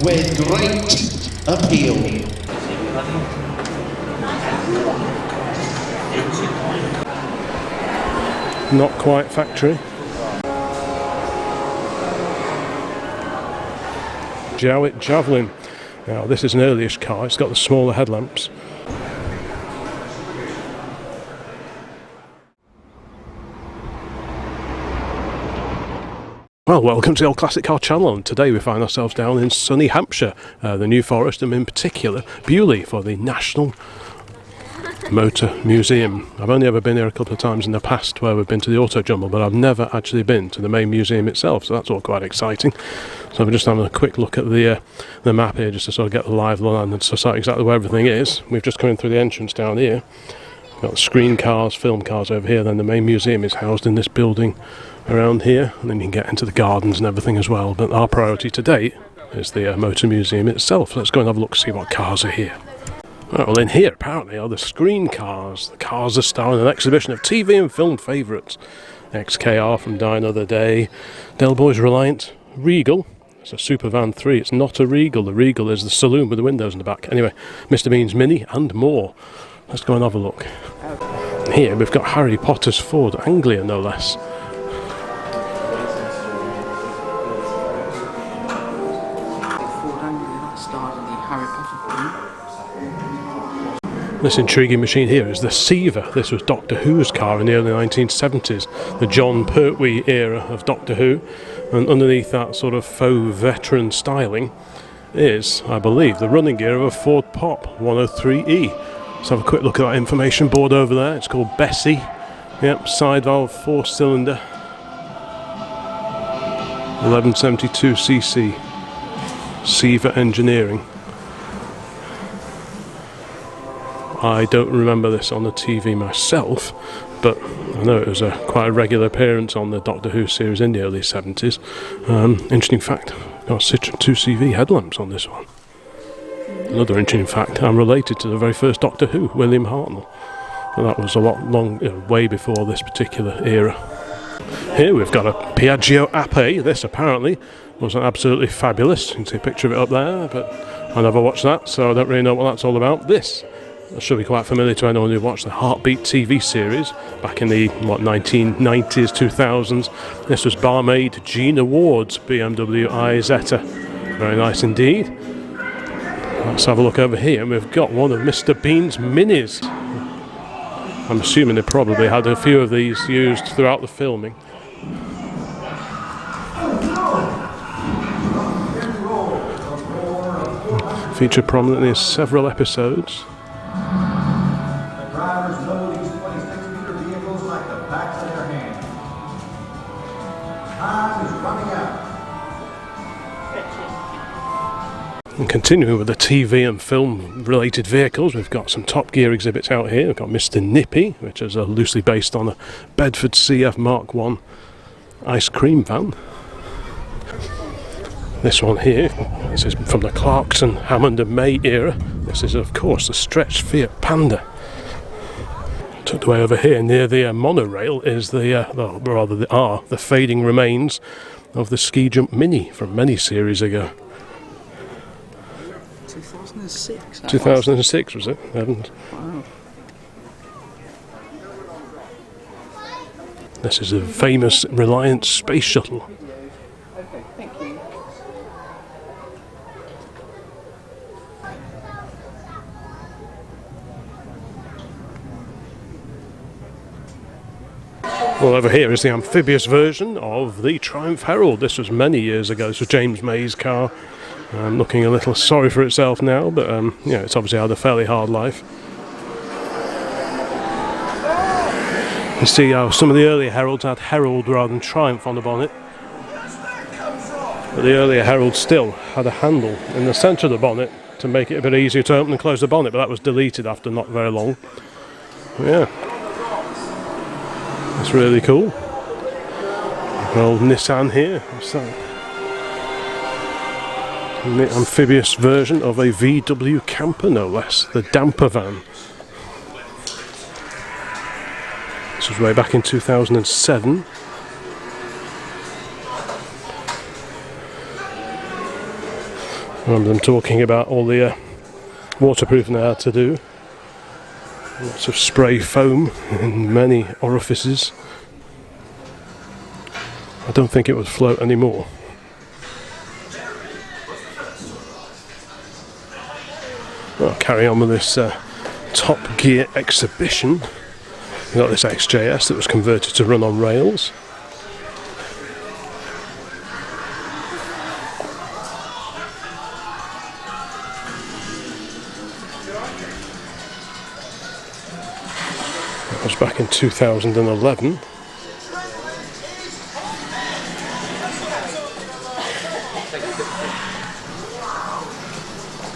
with great appeal. Not quite factory. Javelin. Now this is an earlyish car, it's got the smaller headlamps. Well, welcome to the Old Classic Car channel, and today we find ourselves down in sunny Hampshire, the New Forest, and in particular Beaulieu for the National Motor Museum. I've only ever been here a couple of times in the past where we've been to the autojumble, but I've never actually been to the main museum itself, so that's all quite exciting. So we're just having a quick look at the map here just to sort of get the lie of the land and sort of exactly where everything is. We've just come in through the entrance down here. We've got screen cars, film cars over here, then the main museum is housed in this building around here, and then you can get into the gardens and everything as well, but our priority today is the motor museum itself. Let's go and have a look, see what cars are here. Well, in here apparently are the screen cars. The cars are starring an exhibition of TV and film favourites. XKR from Die Another Day, Del Boy's Reliant, Regal. It's a Supervan 3, it's not a Regal. The Regal is the saloon with the windows in the back. Anyway, Mr Bean's Mini and more. Let's go and have a look. Here we've got Harry Potter's Ford Anglia, no less. This intriguing machine here is the Seaver. This was Doctor Who's car in the early 1970s, the John Pertwee era of Doctor Who, and underneath that sort of faux veteran styling is, I believe, the running gear of a Ford Pop 103E. Let's have a quick look at that information board over there. It's called Bessie. Yep, side valve, 4-cylinder, 1172cc, Seaver Engineering. I don't remember this on the TV myself, but I know it was quite a regular appearance on the Doctor Who series in the early 70s. Interesting fact, got Citroen 2CV headlamps on this one. Another interesting fact, I'm related to the very first Doctor Who, William Hartnell. And that was a lot way before this particular era. Here we've got a Piaggio Ape. This apparently was absolutely fabulous. You can see a picture of it up there, but I never watched that, so I don't really know what that's all about. This should be quite familiar to anyone who watched the Heartbeat TV series back in the 1990s, 2000s. This was barmaid Gina Ward's BMW Isetta. Very nice indeed. Let's have a look over here. We've got one of Mr Bean's Minis. I'm assuming they probably had a few of these used throughout the filming. Featured prominently in several episodes. Drivers know these 26-meter vehicles like the backs of their hands. Time is running out. And continuing with the TV and film related vehicles, we've got some Top Gear exhibits out here. We've got Mr Nippy, which is loosely based on a Bedford CF Mark I ice cream van. This one here, this is from the Clarkson, Hammond and May era. This is of course the stretched Fiat Panda. Tucked away over here near the monorail is the fading remains of the Ski Jump Mini from many series ago. 2006. 2006 was it? Wow. This is a famous Reliant space shuttle. Okay, thank you. Well, over here is the amphibious version of the Triumph Herald. This was many years ago. This was James May's car. Looking a little sorry for itself now, but yeah, it's obviously had a fairly hard life. You see how some of the earlier Heralds had Herald rather than Triumph on the bonnet. But the earlier Herald still had a handle in the centre of the bonnet to make it a bit easier to open and close the bonnet, but that was deleted after not very long. Yeah. That's really cool. Old Nissan here. What's that? The amphibious version of a VW camper, no less, the damper van. This was way back in 2007. I remember them talking about all the waterproofing they had to do. Lots of spray foam in many orifices. I don't think it would float anymore. I'll carry on with this Top Gear exhibition. We've got this XJS that was converted to run on rails. That was back in 2011.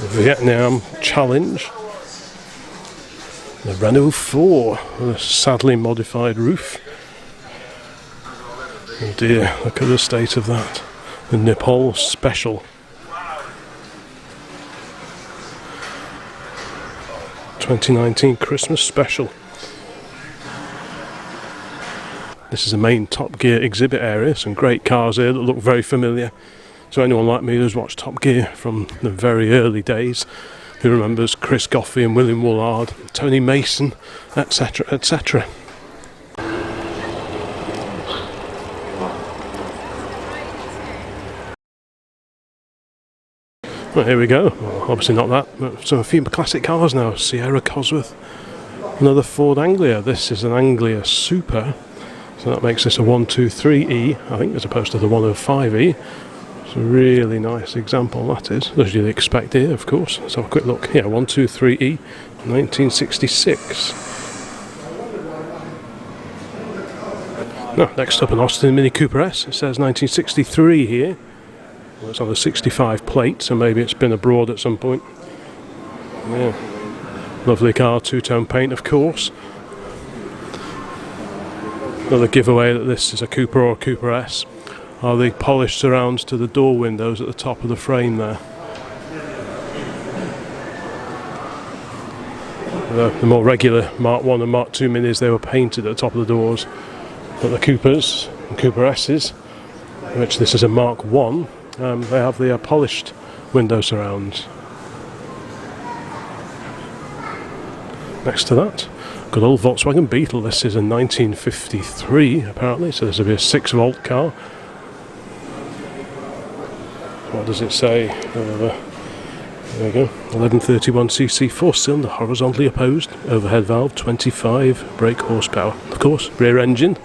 The Vietnam Challenge. The Renault 4 with a sadly modified roof. Oh dear, look at the state of that. The Nepal Special. 2019 Christmas Special. This is the main Top Gear exhibit area. Some great cars here that look very familiar. So anyone like me who's watched Top Gear from the very early days, who remembers Chris Goffey and William Woolard, Tony Mason, etc., etc. Well, here we go. Well, obviously not that, but so a few classic cars now. Sierra Cosworth, another Ford Anglia. This is an Anglia Super, so that makes this a 123E, I think, as opposed to the 105E. It's a really nice example, that is, as you'd expect here, of course. Let's have a quick look. Yeah, 123E, 1966. Now, next up, an Austin Mini Cooper S. It says 1963 here. Well, it's on the 65 plate, so maybe it's been abroad at some point. Yeah, lovely car, two-tone paint, of course. Another giveaway that this is a Cooper or a Cooper S are the polished surrounds to the door windows at the top of the frame there. The more regular Mark I and Mark II Minis, they were painted at the top of the doors, but the Coopers and Cooper S's, which this is a Mark I, they have the polished window surrounds. Next to that, good old Volkswagen Beetle. This is a 1953 apparently, so this will be a 6-volt car. What does it say? There we go. 1131cc 4-cylinder, horizontally opposed, overhead valve, 25 brake horsepower. Of course, rear engine.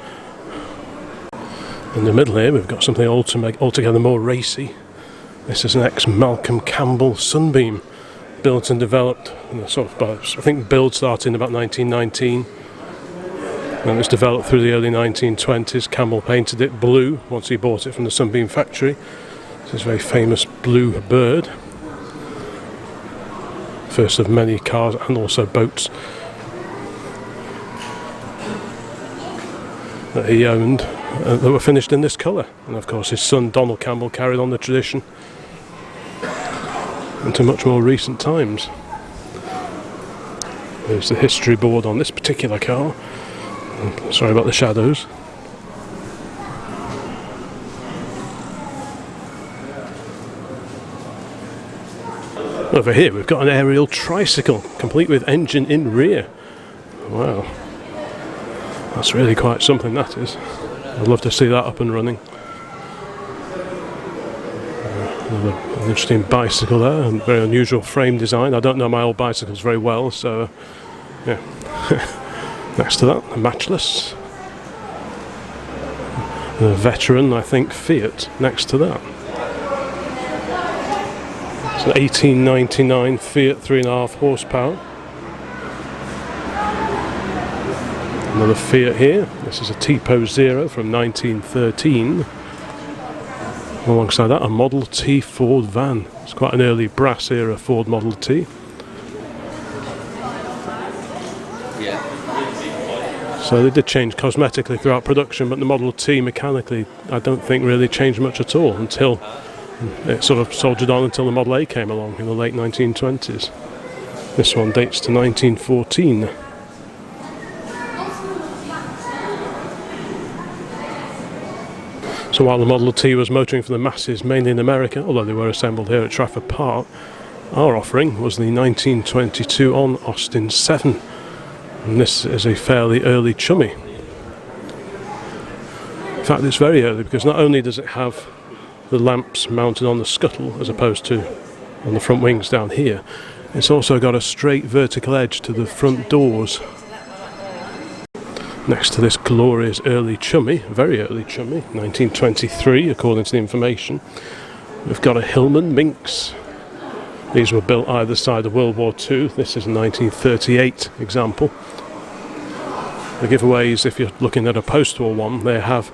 In the middle here, we've got something altogether more racy. This is an ex-Malcolm Campbell Sunbeam, built and developed. I think build started in about 1919. And it was developed through the early 1920s. Campbell painted it blue once he bought it from the Sunbeam factory. This very famous blue bird. First of many cars and also boats that he owned that were finished in this colour. And of course his son Donald Campbell carried on the tradition into much more recent times. There's the history board on this particular car. Sorry about the shadows. Over here we've got an aerial tricycle, complete with engine in rear. Wow, that's really quite something, that is. I'd love to see that up and running. Another interesting bicycle there, and very unusual frame design. I don't know my old bicycles very well, so yeah. Next to that, a Matchless. A veteran, I think, Fiat next to that. It's an 1899 Fiat 3.5 horsepower. Another Fiat here. This is a Tipo Zero from 1913. Alongside that, a Model T Ford van. It's quite an early brass era Ford Model T. So they did change cosmetically throughout production, but the Model T mechanically, I don't think really changed much at all until it sort of soldiered on until the Model A came along in the late 1920s. This one dates to 1914. So while the Model T was motoring for the masses mainly in America, although they were assembled here at Trafford Park, our offering was the 1922 on Austin 7, and this is a fairly early chummy. In fact, it's very early because not only does it have the lamps mounted on the scuttle as opposed to on the front wings down here, it's also got a straight vertical edge to the front doors. Next to this glorious early chummy, very early chummy, 1923 according to the information, we've got a Hillman Minx. These were built either side of World War II. This is a 1938 example. The giveaways, if you're looking at a post-war one, they have,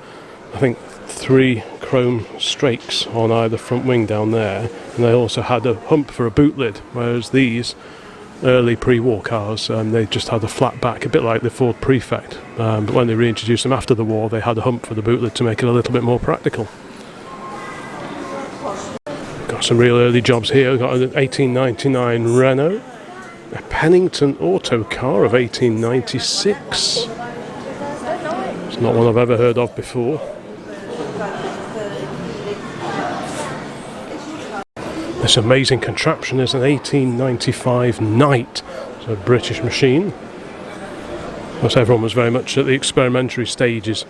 I think, 3 chrome strakes on either front wing down there, and they also had a hump for a boot lid, whereas these early pre-war cars, they just had a flat back, a bit like the Ford Prefect, but when they reintroduced them after the war, they had a hump for the boot lid to make it a little bit more practical. Got some real early jobs here. We've got an 1899 Renault, a Pennington Auto car of 1896. It's not one I've ever heard of before. This amazing contraption is an 1895 Knight. It's a British machine. Of course, everyone was very much at the experimentary stages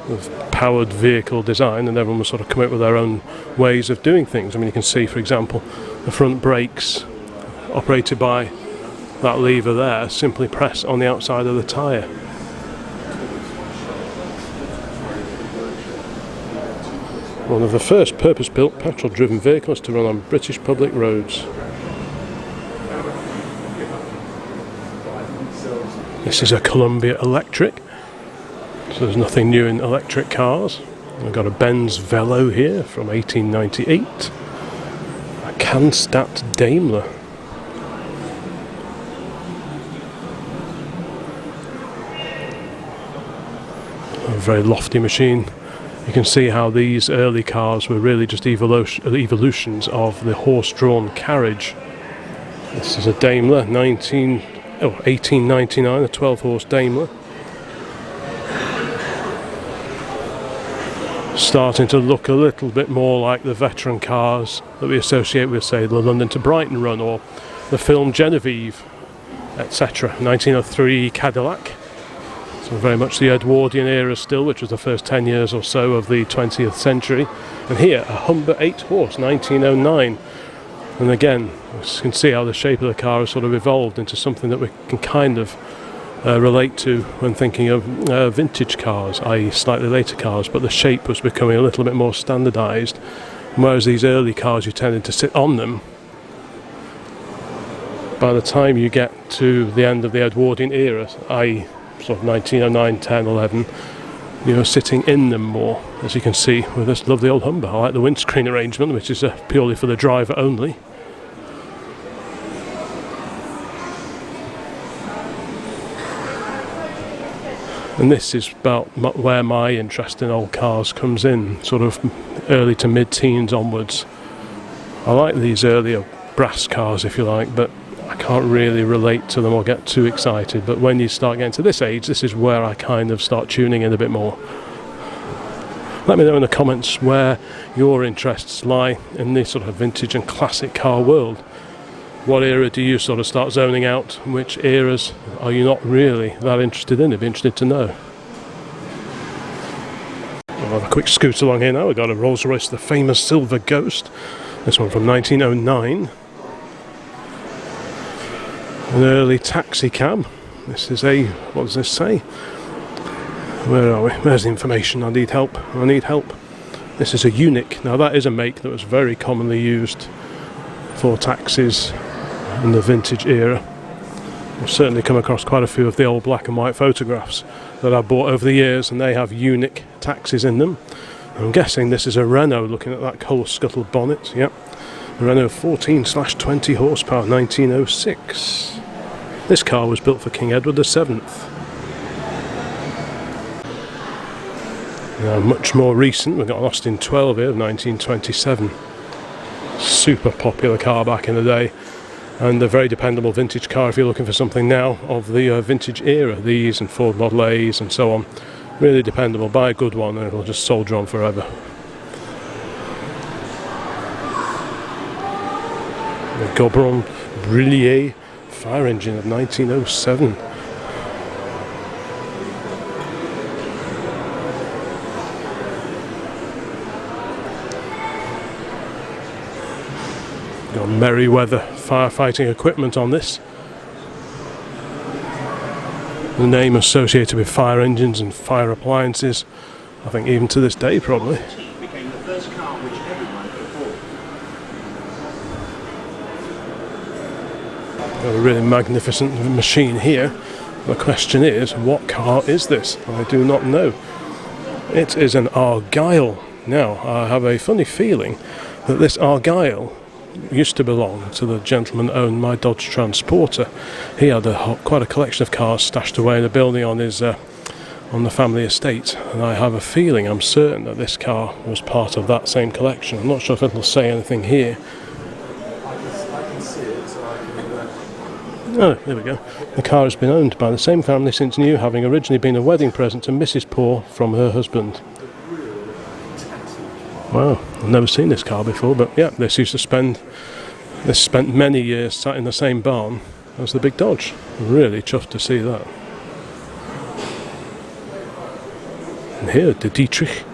of powered vehicle design, and everyone was sort of coming up with their own ways of doing things. I mean, you can see, for example, the front brakes operated by that lever there simply press on the outside of the tyre. One of the first purpose-built petrol-driven vehicles to run on British public roads. This is a Columbia Electric, so there's nothing new in electric cars. I've got a Benz Velo here from 1898. A Canstadt Daimler. A very lofty machine. You can see how these early cars were really just evolutions of the horse-drawn carriage. This is a Daimler, 1899, a 12-horse Daimler. Starting to look a little bit more like the veteran cars that we associate with, say, the London to Brighton run or the film Genevieve, etc. 1903 Cadillac. So very much the Edwardian era still, which was the first 10 years or so of the 20th century. And here, a Humber 8-horse, 1909. And again, you can see how the shape of the car has sort of evolved into something that we can kind of relate to when thinking of vintage cars, i.e. slightly later cars, but the shape was becoming a little bit more standardised. Whereas these early cars, you tended to sit on them. By the time you get to the end of the Edwardian era, i.e. sort of 1909, 10, 11, you're sitting in them more, as you can see with this lovely old Humber. I like the windscreen arrangement, which is purely for the driver only. And this is about where my interest in old cars comes in, sort of early to mid-teens onwards. I like these earlier brass cars, if you like, but I can't really relate to them or get too excited. But when you start getting to this age, this is where I kind of start tuning in a bit more. Let me know in the comments where your interests lie in this sort of vintage and classic car world. What era do you sort of start zoning out? Which eras are you not really that interested in? It'd be interesting to know. I'll have a quick scoot along here now. We've got a Rolls-Royce, the famous Silver Ghost. This one from 1909. An early taxi cab. This is a, what does this say? Where are we? Where's the information? I need help. I need help. This is a Unique. Now that is a make that was very commonly used for taxis in the vintage era. I've certainly come across quite a few of the old black and white photographs that I've bought over the years, and they have Unique taxis in them. I'm guessing this is a Renault, looking at that coal scuttle bonnet. Yep. Renault 14/20 horsepower, 1906. This car was built for King Edward VII. Now, much more recent, we've got an Austin 12 here of 1927. Super popular car back in the day, and a very dependable vintage car if you're looking for something now of the vintage era. These and Ford Model A's and so on. Really dependable. Buy a good one and it'll just soldier on forever. The Gobron Beaulieu fire engine of 1907. Got Merryweather firefighting equipment on this. The name associated with fire engines and fire appliances, I think even to this day probably. Became the first car which everyone could afford. Got a really magnificent machine here. The question is, what car is this? I do not know. It is an Argyll. Now, I have a funny feeling that this Argyll used to belong to the gentleman who owned my Dodge Transporter. He had quite a collection of cars stashed away in a building on his on the family estate, and I have a feeling, I'm certain, that this car was part of that same collection. I'm not sure if it'll say anything here. I can see it, so I can... Oh, there we go. The car has been owned by the same family since new, having originally been a wedding present to Mrs. Poor from her husband. Wow, I've never seen this car before, but yeah, this spent many years sat in the same barn as the big Dodge. Really chuffed to see that. And here, the Dietrich.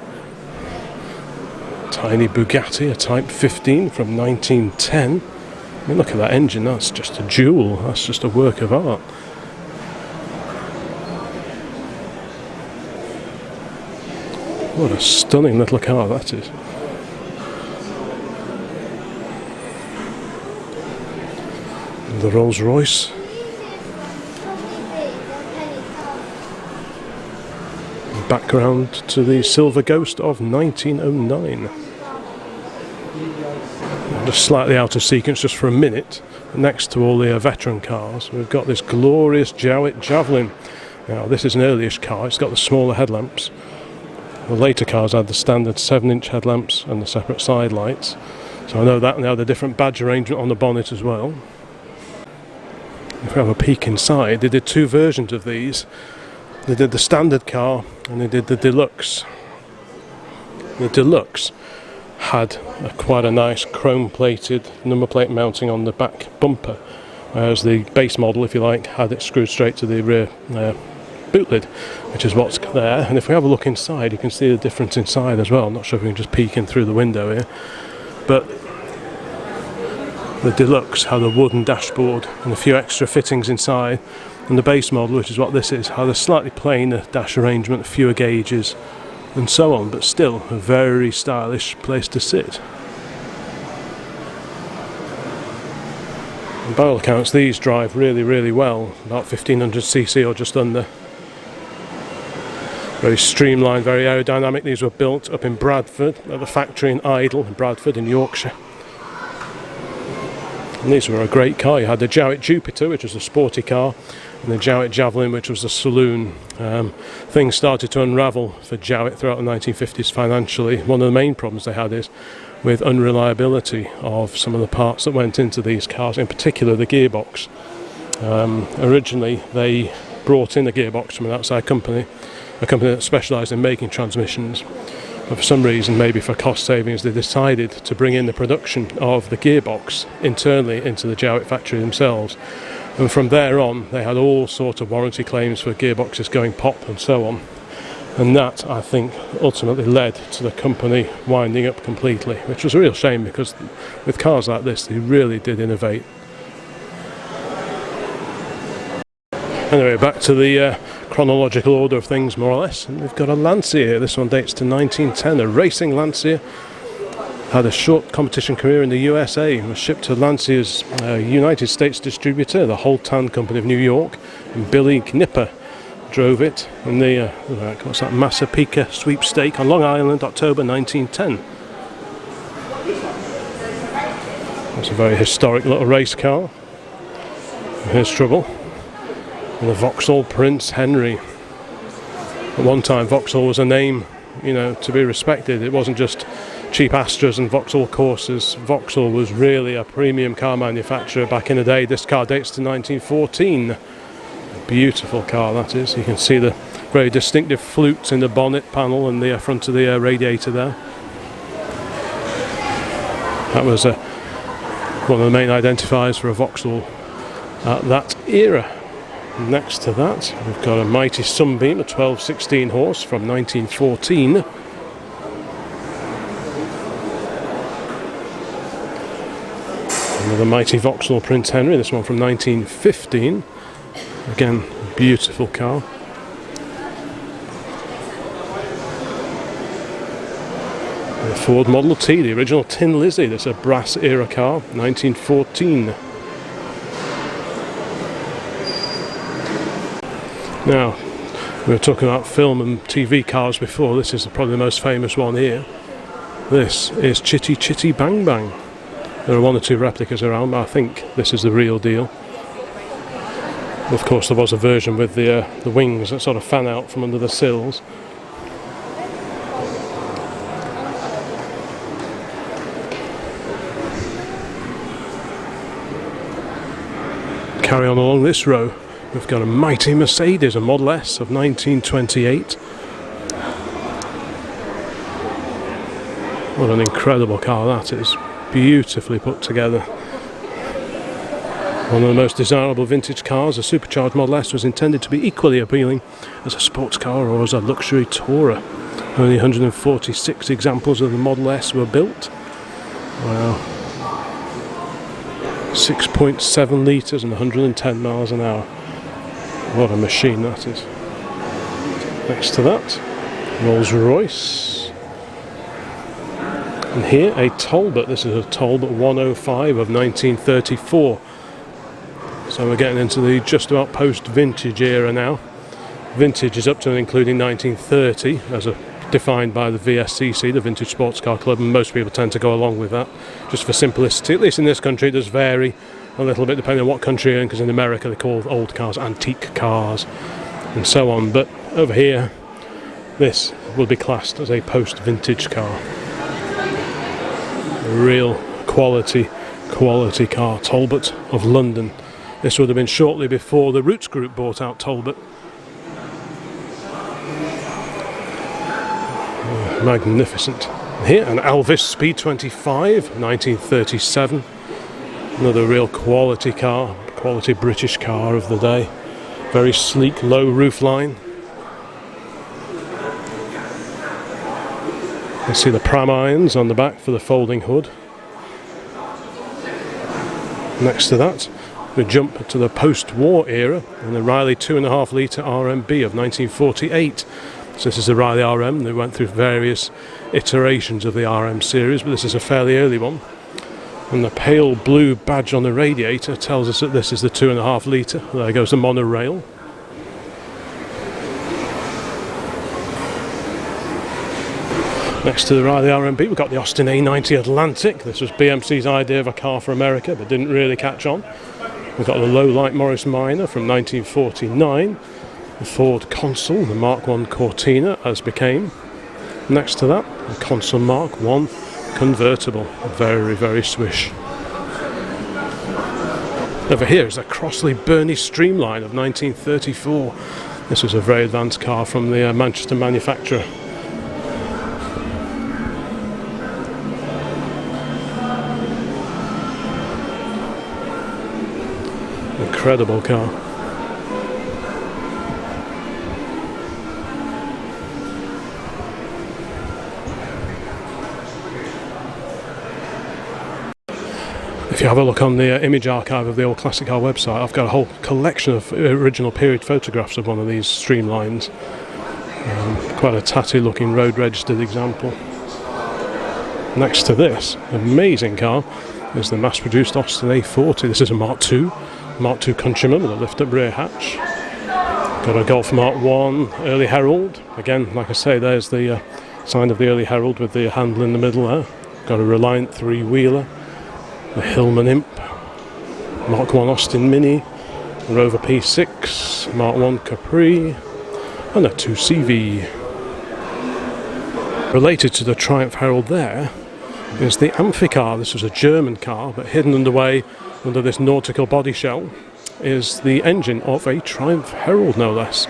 Tiny Bugatti, a Type 15 from 1910. I mean, look at that engine, that's just a jewel, that's just a work of art. What a stunning little car that is. And the Rolls Royce. Background to the Silver Ghost of 1909. Just slightly out of sequence just for a minute. Next to all the veteran cars, we've got this glorious Jowett Javelin. Now this is an earlyish car, it's got the smaller headlamps. The later cars had the standard 7-inch headlamps and the separate side lights. So I know that now, the different badge arrangement on the bonnet as well. If we have a peek inside, they did two versions of these. They did the standard car and they did the deluxe. The deluxe had quite a nice chrome plated number plate mounting on the back bumper, whereas the base model, if you like, had it screwed straight to the rear boot lid, which is what's there. And if we have a look inside, you can see the difference inside as well. I'm not sure if we can just peek in through the window here, but the deluxe had a wooden dashboard and a few extra fittings inside, and the base model, which is what this is, had a slightly plainer dash arrangement, fewer gauges and so on, but still a very stylish place to sit. And by all accounts, these drive really well, about 1500cc or just under. Very streamlined, very aerodynamic. These were built up in Bradford, at the factory in Idle, in Bradford in Yorkshire. And these were a great car. You had the Jowett Jupiter, which was a sporty car, and the Jowett Javelin, which was a saloon. Things started to unravel for Jowett throughout the 1950s financially. One of the main problems they had is with unreliability of some of the parts that went into these cars, in particular the gearbox. Originally they brought in a gearbox from an outside company, a company that specialised in making transmissions. But for some reason, maybe for cost savings, they decided to bring in the production of the gearbox internally into the Jowett factory themselves. And from there on, they had all sorts of warranty claims for gearboxes going pop and so on. And that, I think, ultimately led to the company winding up completely, which was a real shame because with cars like this, they really did innovate. Anyway, back to the chronological order of things, more or less. And we've got a Lancia here. This one dates to 1910, a racing Lancia. Had a short competition career in the USA, was shipped to Lancia's United States distributor, the Holtan Company of New York, and Billy Knipper drove it in the what's that, Massapequa sweepstake on Long Island, October 1910. It's a very historic little race car. Here's trouble. And the Vauxhall Prince Henry. At one time, Vauxhall was a name, you know, to be respected. It wasn't just cheap Astras and Vauxhall Corsas. Vauxhall was really a premium car manufacturer back in the day. This car dates to 1914. A beautiful car that is. You can see the very distinctive flutes in the bonnet panel and the front of the radiator there. That was One of the main identifiers for a Vauxhall at that era. Next to that, we've got a mighty Sunbeam, a 1216 horse from 1914. Another mighty Vauxhall Prince Henry, this one from 1915. Again, beautiful car. The Ford Model T, the original Tin Lizzie, this is a brass era car, 1914. Now, we were talking about film and TV cars before. This is probably the most famous one here. This is Chitty Chitty Bang Bang. There are one or two replicas around, but I think this is the real deal. Of course, there was a version with the wings that sort of fan out from under the sills. Carry on along this row. We've got a mighty Mercedes, a Model S of 1928. What an incredible car that is. Beautifully put together. One of the most desirable vintage cars, a supercharged Model S was intended to be equally appealing as a sports car or as a luxury tourer. Only 146 examples of the Model S were built. Wow. 6.7 litres and 110 miles an hour. What a machine that is. Next to that, Rolls Royce. And here a Talbot. This is a Talbot 105 of 1934. So we're getting into the just about post-vintage era now. Vintage is up to and including 1930 as defined by the VSCC, the Vintage Sports Car Club, and most people tend to go along with that just for simplicity. At least in this country it does vary a little bit depending on what country you're in, because in America they call old cars antique cars and so on, but over here this will be classed as a post-vintage car. A real quality car, Talbot of London. This would have been shortly before the Roots Group bought out Talbot. Oh, magnificent. Here an Alvis Speed 25, 1937. Another real quality car, quality British car of the day. Very sleek, low roofline. You see the pram irons on the back for the folding hood. Next to that, we jump to the post-war era and the Riley 2.5 litre RMB of 1948. So this is the Riley RM. They went through various iterations of the RM series, but this is a fairly early one. And the pale blue badge on the radiator tells us that this is the 2.5 litre. There goes the monorail. Next to the Riley RMB, we've got the Austin A90 Atlantic. This was BMC's idea of a car for America, but didn't really catch on. We've got the low-light Morris Minor from 1949. The Ford Consul, the Mark I Cortina, as became. Next to that, the Consul Mark I convertible. Very, very swish. Over here is a Crossley Burney Streamline of 1934. This was a very advanced car from the Manchester manufacturer. Incredible car. If you have a look on the image archive of the Old Classic Car website, I've got a whole collection of original period photographs of one of these Streamlines. Quite a tatty looking road registered example. Next to this amazing car is the mass produced Austin A40. This is a Mark II Countryman with a lift up rear hatch. Got a Golf Mark I Early Herald. Again, like I say, there's the sign of the Early Herald with the handle in the middle there. Got a Reliant 3-wheeler. The Hillman Imp, Mark I Austin Mini, Rover P6, Mark I Capri, and a 2CV. Related to the Triumph Herald there is the Amphicar. This was a German car, but hidden underway under this nautical body shell is the engine of a Triumph Herald, no less.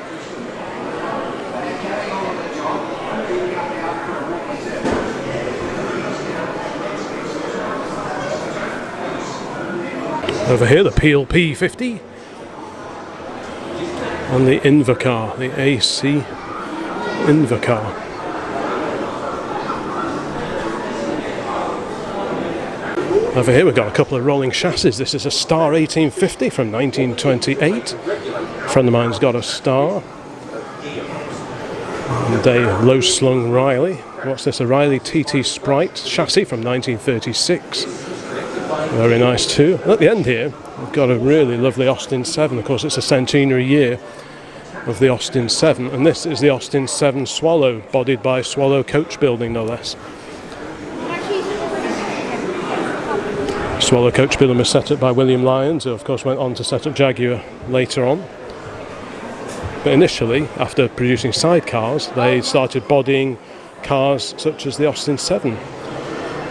Over here, the Peel P50 and the Invacar, the AC Invacar. Over here we've got a couple of rolling chassis. This is a Star 1850 from 1928. A friend of mine's got a Star. And a low-slung Riley. What's this? A Riley TT Sprite chassis from 1936. Very nice too. And at the end here we've got a really lovely Austin 7. Of course it's a centenary year of the Austin 7. And this is the Austin 7 Swallow, bodied by Swallow Coach Building no less. Swallow Coach Building was set up by William Lyons, who of course went on to set up Jaguar later on. But initially, after producing sidecars, they started bodying cars such as the Austin 7.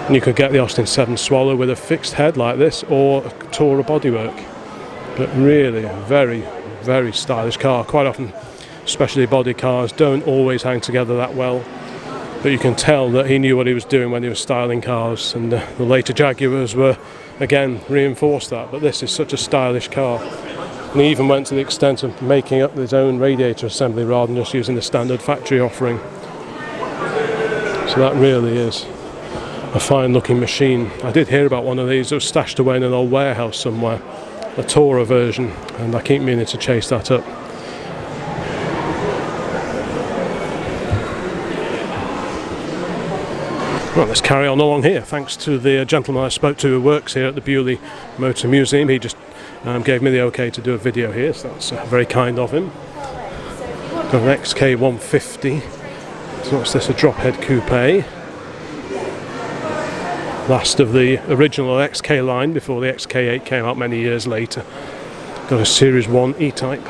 And you could get the Austin 7 Swallow with a fixed head like this, or a Tourer bodywork. But really a very, very stylish car. Quite often, specially bodied cars don't always hang together that well. But you can tell that he knew what he was doing when he was styling cars, and the later Jaguars were again reinforced that. But this is such a stylish car, and he even went to the extent of making up his own radiator assembly rather than just using the standard factory offering. So that really is a fine looking machine. I did hear about one of these that was stashed away in an old warehouse somewhere, a Tourer version, and I keep meaning to chase that up. Right, let's carry on along here. Thanks to the gentleman I spoke to who works here at the Beaulieu Motor Museum. He just gave me the okay to do a video here, so that's very kind of him. Got an XK 150. So what's this, a drop head coupe. Last of the original XK line before the XK8 came out many years later. Got a Series 1 E-Type.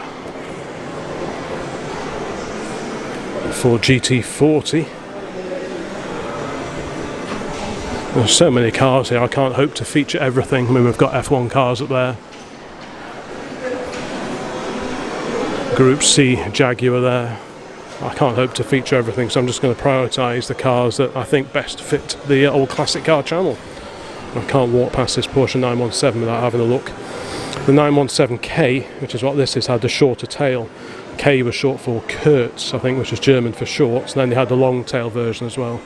Ford GT40. There's so many cars here, I can't hope to feature everything. I mean, we've got F1 cars up there. Group C Jaguar there. I can't hope to feature everything, so I'm just going to prioritise the cars that I think best fit the old classic car channel. I can't walk past this Porsche 917 without having a look. The 917K, which is what this is, had the shorter tail. K was short for Kurtz, I think, which is German for shorts, and then they had the long tail version as well.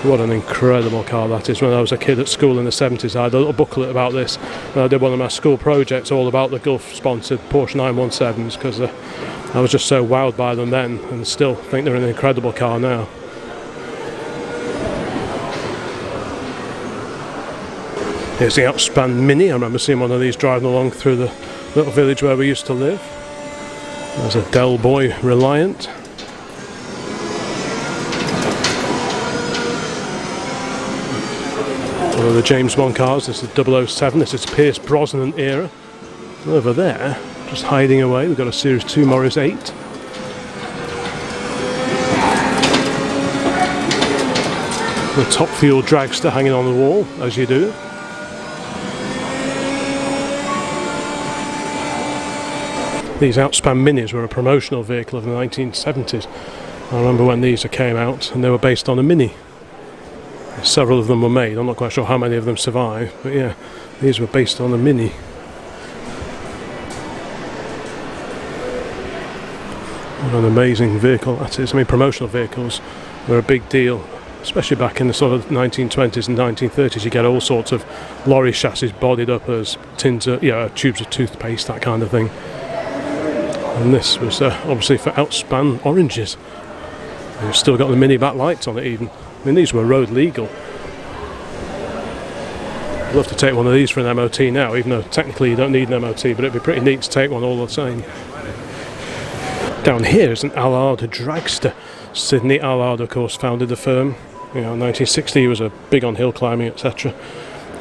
What an incredible car that is. When I was a kid at school in the 70s, I had a little booklet about this, and I did one of my school projects all about the Gulf sponsored Porsche 917s, because I was just so wowed by them then, and still think they're an incredible car now. Here's the Outspan Mini. I remember seeing one of these driving along through the little village where we used to live. There's a Del Boy Reliant. One of the James Bond cars. This is 007, this is Pierce Brosnan era. And over there, just hiding away, we've got a Series 2 Morris 8. The top fuel dragster hanging on the wall, as you do. These Outspan Minis were a promotional vehicle of the 1970s. I remember when these came out, and they were based on a Mini. Several of them were made. I'm not quite sure how many of them survived, but yeah, these were based on a Mini. What an amazing vehicle that is. I mean, promotional vehicles were a big deal, especially back in the sort of 1920s and 1930s. You get all sorts of lorry chassis bodied up as tins of, tubes of toothpaste, that kind of thing. And this was obviously for Outspan oranges. You've still got the Mini backlights on it even. I mean, these were road legal. I'd love to take one of these for an MOT now, even though technically you don't need an MOT, but it'd be pretty neat to take one all the same. Down here is an Alard Dragster. Sidney Allard, of course, founded the firm. In 1960 he was big on hill climbing, etc.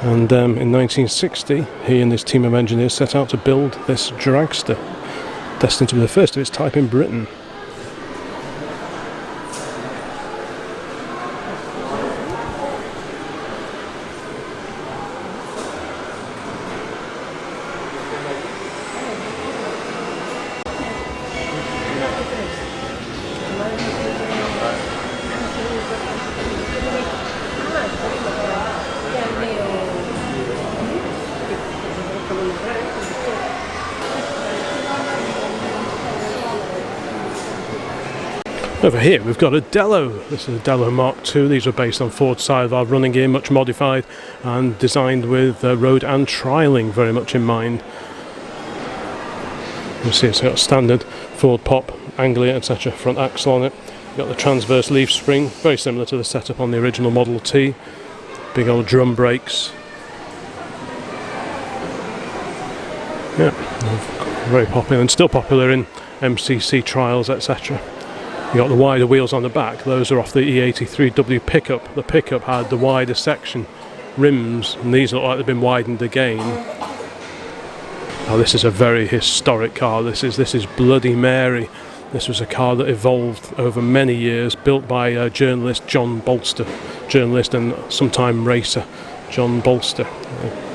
And in 1960 he and his team of engineers set out to build this dragster, destined to be the first of its type in Britain. Over here we've got a Delo. This is a Delo Mark II. These are based on Ford side-valve running gear, much modified and designed with road and trialling very much in mind. You see it's got standard Ford Pop, Anglia, etc. front axle on it. You've got the transverse leaf spring, very similar to the setup on the original Model T. Big old drum brakes. Yeah, very popular and still popular in MCC trials, etc. You got the wider wheels on the back. Those are off the E83W pickup. The pickup had the wider section rims, and these look like they've been widened again. Oh, this is a very historic car. This is Bloody Mary. This was a car that evolved over many years, built by journalist John Bolster, journalist and sometime racer John Bolster.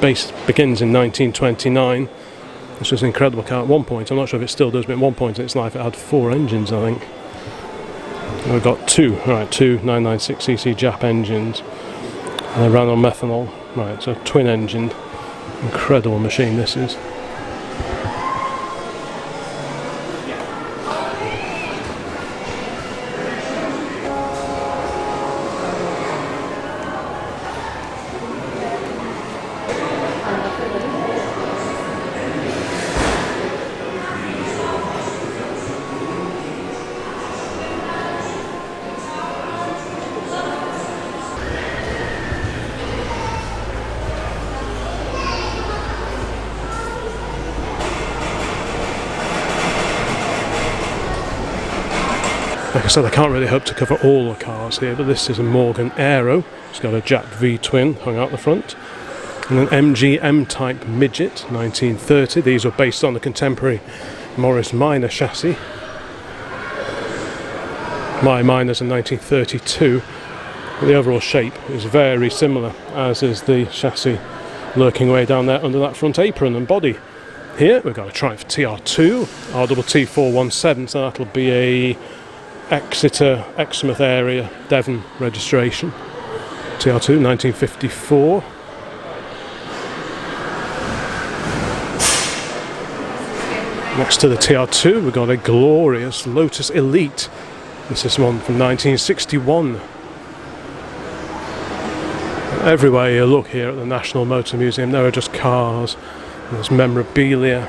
Base begins in 1929. This was an incredible car at one point. I'm not sure if it still does, but at one point in its life it had 4 engines, I think. And we've got two 996cc Jap engines. And they ran on methanol. Right, so twin engine. Incredible machine this is. Like I said, I can't really hope to cover all the cars here, but this is a Morgan Aero. It's got a Jap V-twin hung out the front. And an MG M-Type Midget, 1930. These are based on the contemporary Morris Minor chassis. My Minor's in 1932. But the overall shape is very similar, as is the chassis lurking away down there under that front apron and body. Here we've got a Triumph TR2, RTT417, so that'll be a Exeter, Exmouth area, Devon registration. TR2, 1954. Next to the TR2 we've got a glorious Lotus Elite. This is one from 1961. Everywhere you look here at the National Motor Museum, there are just cars. There's memorabilia,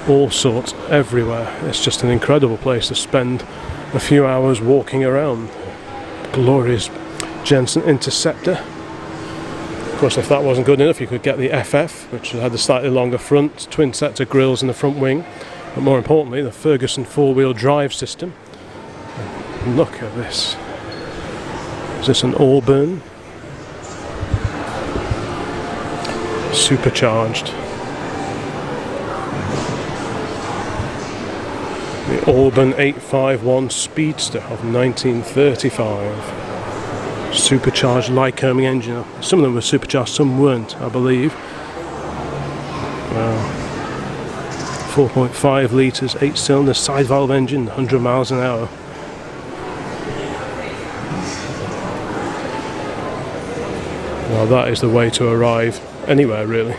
all sorts everywhere. It's just an incredible place to spend a few hours walking around. Glorious Jensen Interceptor. Of course, if that wasn't good enough, you could get the FF, which had a slightly longer front, twin sets of grills in the front wing, but more importantly, the Ferguson four-wheel drive system. And look at this. Is this an Auburn? Supercharged. The Auburn 851 Speedster of 1935. Supercharged Lycoming engine. Some of them were supercharged, some weren't, I believe. 4.5 litres, 8-cylinder side valve engine, 100 miles an hour. Well, that is the way to arrive anywhere, really.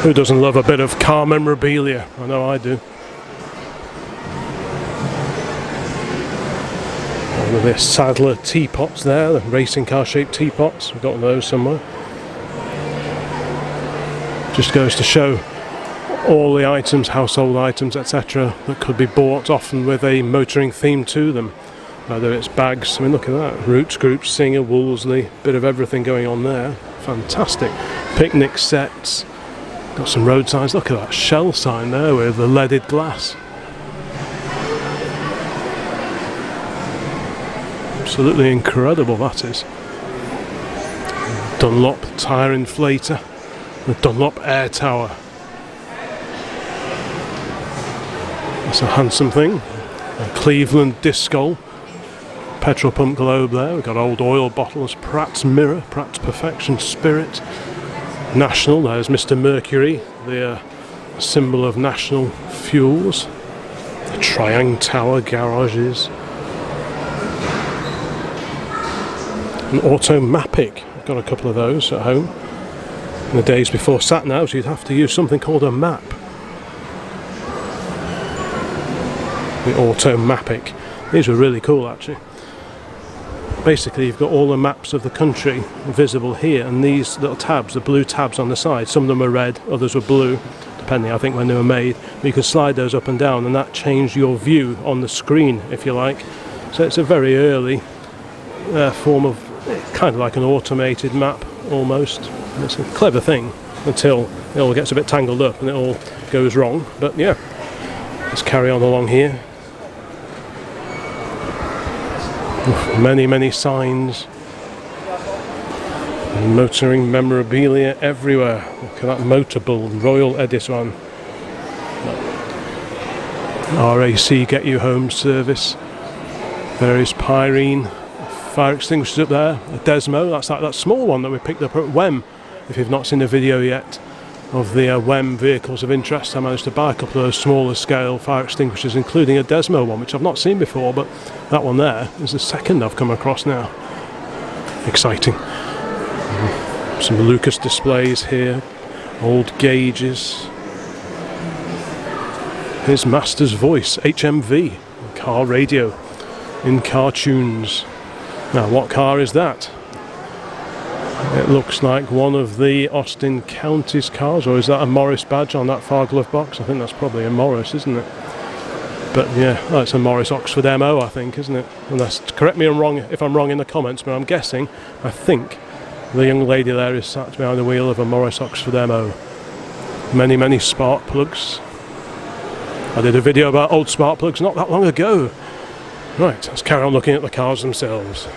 Who doesn't love a bit of car memorabilia? I know I do. With the Sadler teapots there, the racing car shaped teapots, we've got those somewhere. Just goes to show all the items, household items, etc. that could be bought, often with a motoring theme to them. Whether it's bags, I mean look at that, Roots Group, Singer, Wolseley, bit of everything going on there. Fantastic. Picnic sets. Got some road signs. Look at that Shell sign there with the leaded glass. Absolutely incredible that is. Dunlop tyre inflator. The Dunlop Air Tower. That's a handsome thing. A Cleveland Discol. Petrol pump globe there. We've got old oil bottles. Pratt's Mirror. Pratt's Perfection Spirit. National, there's Mr. Mercury, the symbol of national fuels. The Triang Tower garages. An Automapic, I've got a couple of those at home. In the days before sat-navs, you'd have to use something called a map. the Automatic. These were really cool actually. Basically you've got all the maps of the country visible here, and these little tabs, the blue tabs on the side, some of them were red, others were blue, depending I think when they were made, but you could slide those up and down and that changed your view on the screen if you like. So it's a very early form of, kind of like an automated map almost. It's a clever thing until it all gets a bit tangled up and it all goes wrong, but yeah, let's carry on along here. Many signs, motoring memorabilia everywhere. Look at that Motorbull Royal Edison, RAC Get You Home service, various Pyrene, fire extinguishers up there, a Desmo, that's that small one that we picked up at WEM. If you've not seen the video yet of the WEM vehicles of interest, I managed to buy a couple of those smaller scale fire extinguishers, including a Desmo one, which I've not seen before, but that one there is the second I've come across now. Exciting. Some Lucas displays here, old gauges. Here's Master's Voice, HMV, car radio, in-car tunes. Now what car is that? It looks like one of the Austin County's cars, or is that a Morris badge on that far glove box? I think that's probably a Morris, isn't it? But yeah, that's a Morris Oxford MO, I think, isn't it? Unless, correct me if I'm wrong in the comments, but I'm guessing, I think the young lady there is sat behind the wheel of a Morris Oxford MO. Many spark plugs. I did a video about old spark plugs not that long ago. Right, let's carry on looking at the cars themselves.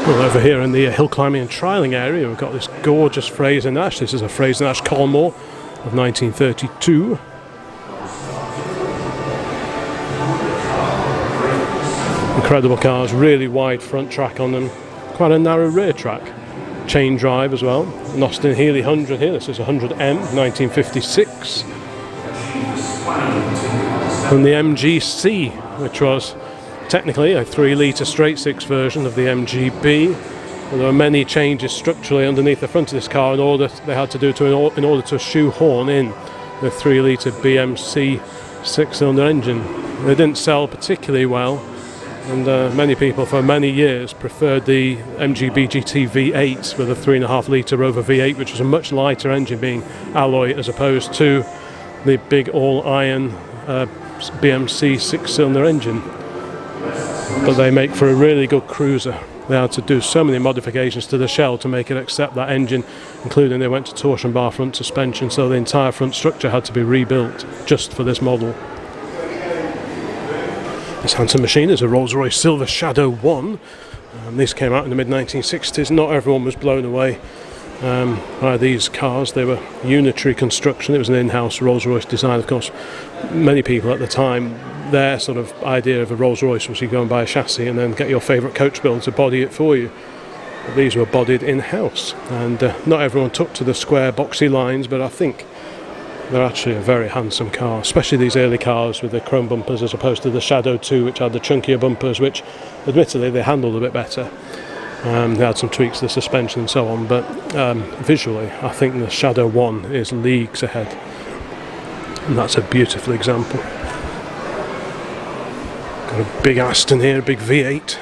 Well, over here in the hill climbing and trialling area, we've got this gorgeous Fraser-Nash. This is a Fraser-Nash Colmore of 1932. Incredible cars, really wide front track on them, quite a narrow rear track. Chain drive as well. An Austin Healey 100 here, this is 100M, 1956. And the MGC, which was technically a 3-litre straight six version of the MGB. And there were many changes structurally underneath the front of this car in order to shoehorn in the 3-litre BMC 6-cylinder engine. They didn't sell particularly well, and many people for many years preferred the MGB GT V8 with a 3.5-litre Rover V8, which was a much lighter engine, being alloy, as opposed to the big all-iron BMC 6-cylinder engine. But they make for a really good cruiser. They had to do so many modifications to the shell to make it accept that engine, including they went to torsion bar front suspension, so the entire front structure had to be rebuilt just for this model. This handsome machine is a Rolls-Royce Silver Shadow 1. This came out in the mid-1960s. Not everyone was blown away by these cars. They were unitary construction. It was an in-house Rolls-Royce design, of course. Many people at the time, their sort of idea of a Rolls-Royce was you go and buy a chassis and then get your favourite coach builder to body it for you. But these were bodied in-house, and not everyone took to the square boxy lines, but I think they're actually a very handsome car, especially these early cars with the chrome bumpers as opposed to the Shadow 2, which had the chunkier bumpers, which admittedly they handled a bit better. They had some tweaks to the suspension and so on, but visually I think the Shadow 1 is leagues ahead, and that's a beautiful example. Got a big Aston here, a big V8.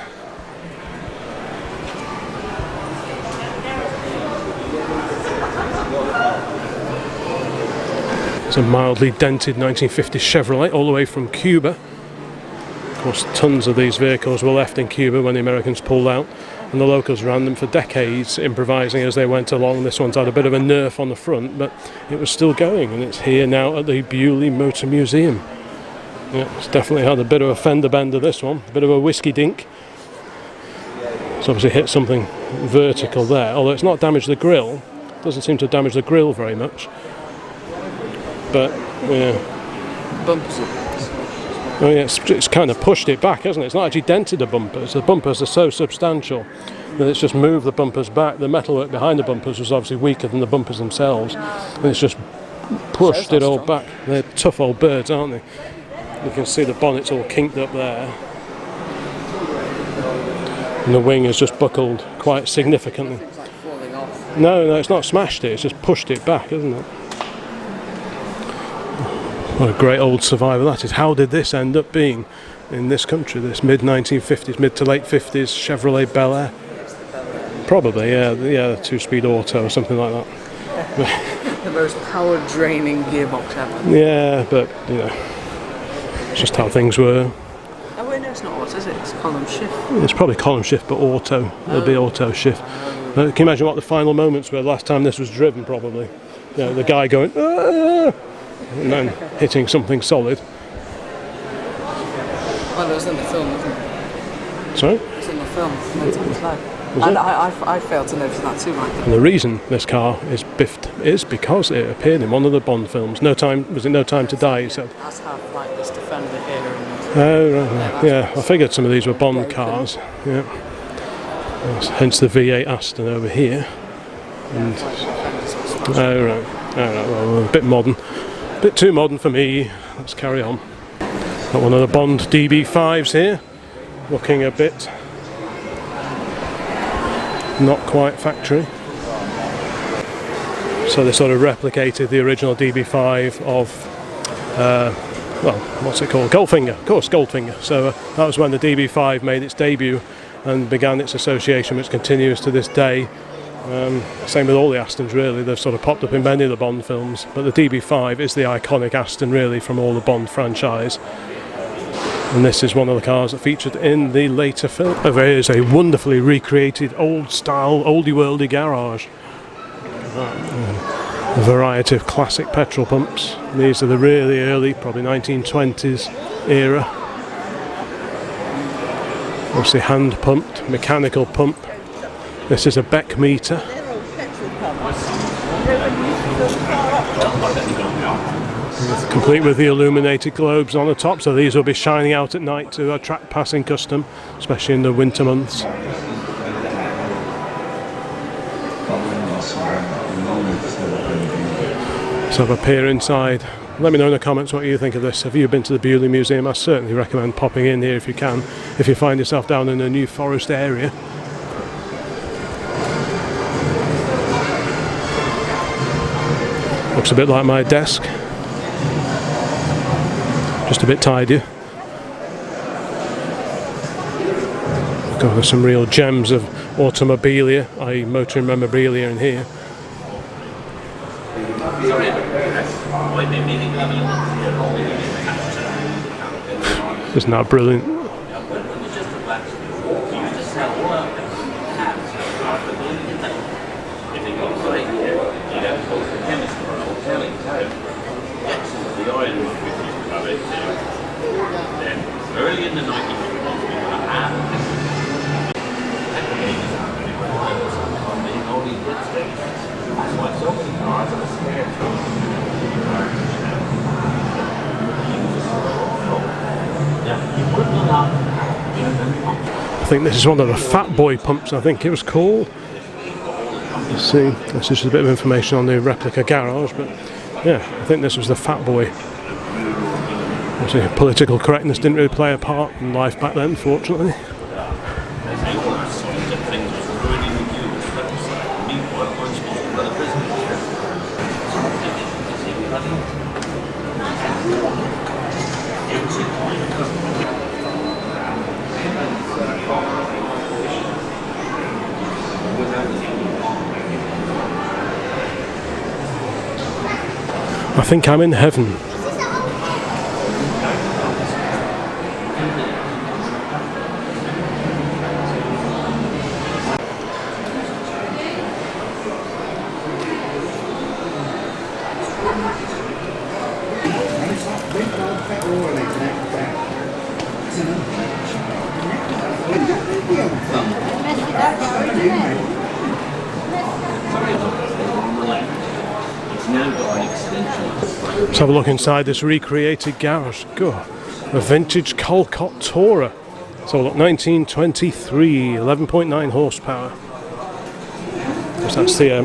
It's a mildly dented 1950s Chevrolet, all the way from Cuba. Of course, tons of these vehicles were left in Cuba when the Americans pulled out, and the locals ran them for decades, improvising as they went along. This one's had a bit of a nerf on the front, but it was still going, and it's here now at the Beaulieu Motor Museum. Yeah, it's definitely had a bit of a fender bender, this one, a bit of a whiskey dink. It's obviously hit something vertical there, although it's not damaged the grille. It doesn't seem to damage the grille very much. But, yeah. Bumpers. Oh yeah, it's kind of pushed it back, hasn't it? It's not actually dented the bumpers. The bumpers are so substantial that it's just moved the bumpers back. The metalwork behind the bumpers was obviously weaker than the bumpers themselves, and it's just pushed it all back. They're tough old birds, aren't they? You can see the bonnet's all kinked up there, and the wing has just buckled quite significantly. No, it's not smashed it, it's just pushed it back, isn't it? What a great old survivor that is. How did this end up being in this country, this mid-1950s, mid to late 50s Chevrolet Bel Air? Probably, yeah, two-speed auto or something like that. The most power-draining gearbox ever. Yeah, but, you know, it's just how things were. Oh wait, no, it's not auto, is it? It's column shift. It's probably column shift, but auto. It'll be auto shift. Can you imagine what the final moments were last time this was driven, probably? You know, the guy going, "Aah!" and then hitting something solid. Well, it was in the film, wasn't it? Sorry? It was in the film, No Time to Die. And I failed to notice that too, right? And the reason this car is biffed is because it appeared in one of the Bond films. No Time to Die, you said? It has to have like this Defender here and... Oh, right. Yeah, I figured some of these were Bond cars. Yeah. Hence the V8 Aston over here. And, oh, right. Well, a bit modern. A bit too modern for me. Let's carry on. Got one of the Bond DB5s here. Looking a bit not quite factory. So they sort of replicated the original DB5 of well, what's it called? Goldfinger, of course, Goldfinger. So that was when the DB5 made its debut and began its association, which continues to this day. Same with all the Astons, really. They've sort of popped up in many of the Bond films, but the DB5 is the iconic Aston, really, from all the Bond franchise. And this is one of the cars that featured in the later film. Over here is a wonderfully recreated old-style, oldie-worldy garage. A variety of classic petrol pumps. These are the really early, probably 1920s era. Obviously hand pumped, mechanical pump. This is a Beck meter. Complete with the illuminated globes on the top, so these will be shining out at night to attract passing custom, especially in the winter months. So have a peer inside. Let me know in the comments what you think of this. Have you been to the Beaulieu Museum? I certainly recommend popping in here if you can, if you find yourself down in the New Forest area. Looks a bit like my desk. Just a bit tidier. Got some real gems of automobilia, i.e. motor memorabilia in here. Isn't that brilliant? Early in the 1950s, I think this is one of the Fat Boy pumps, I think it was called. Let's see, this is just a bit of information on the replica garage, but yeah, I think this was the Fat Boy. Obviously, political correctness didn't really play a part in life back then, fortunately. I think I'm in heaven. Let's have a look inside this recreated garage. God, a vintage Colcott Tourer. So look, 1923, 11.9 horsepower. So that's the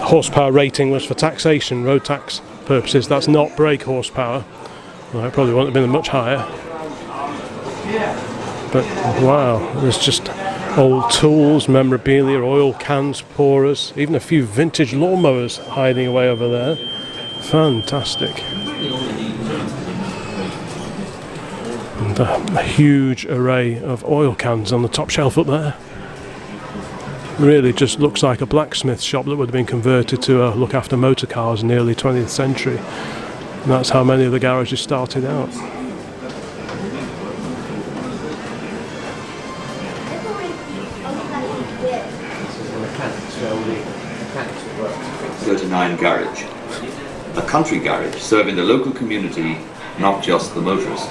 horsepower rating was for taxation, road tax purposes. That's not brake horsepower. Well, it probably wouldn't have been much higher. But wow, there's just old tools, memorabilia, oil cans, pourers, even a few vintage lawnmowers hiding away over there. Fantastic. with a huge array of oil cans on the top shelf up there. Really just looks like a blacksmith shop that would have been converted to look after motor cars in the early 20th century. And that's how many of the garages started out. Garage, a country garage serving the local community, not just the motorist.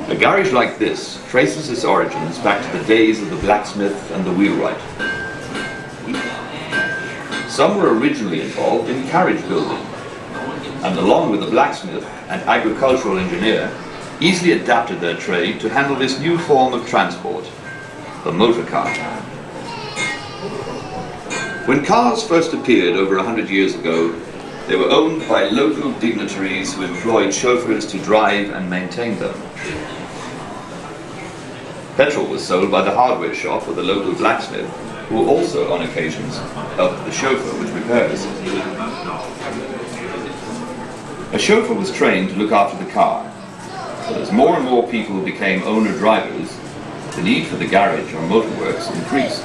A garage like this traces its origins back to the days of the blacksmith and the wheelwright. Some were originally involved in carriage building, and along with the blacksmith and agricultural engineer, easily adapted their trade to handle this new form of transport, the motor car. When cars first appeared over 100 years ago, they were owned by local dignitaries who employed chauffeurs to drive and maintain them. Petrol was sold by the hardware shop or the local blacksmith, who also on occasions helped the chauffeur with repairs. A chauffeur was trained to look after the car, but as more and more people became owner-drivers, the need for the garage or motorworks increased.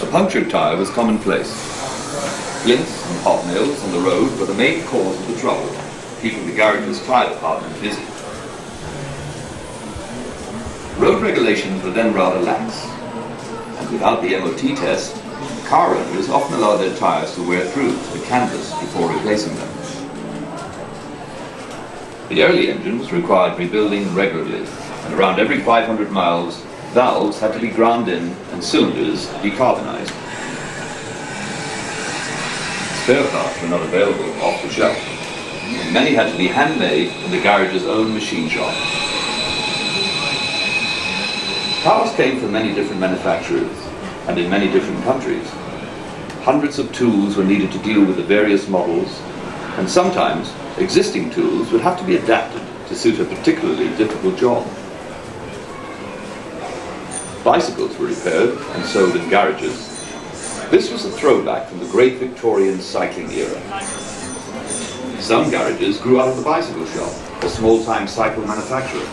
A punctured tyre was commonplace. Flints and hot nails on the road were the main cause of the trouble, keeping the garage's tyre department busy. Road regulations were then rather lax, and without the MOT test, car owners often allowed their tyres to wear through to the canvas before replacing them. The early engines required rebuilding regularly, and around every 500 miles, valves had to be ground in and cylinders decarbonized. Spare parts were not available off the shelf, and many had to be handmade in the garage's own machine shop. Cars came from many different manufacturers and in many different countries. Hundreds of tools were needed to deal with the various models, and sometimes existing tools would have to be adapted to suit a particularly difficult job. Bicycles were repaired and sold in garages. This was a throwback from the great Victorian cycling era. Some garages grew out of the bicycle shop, a small-time cycle manufacturer.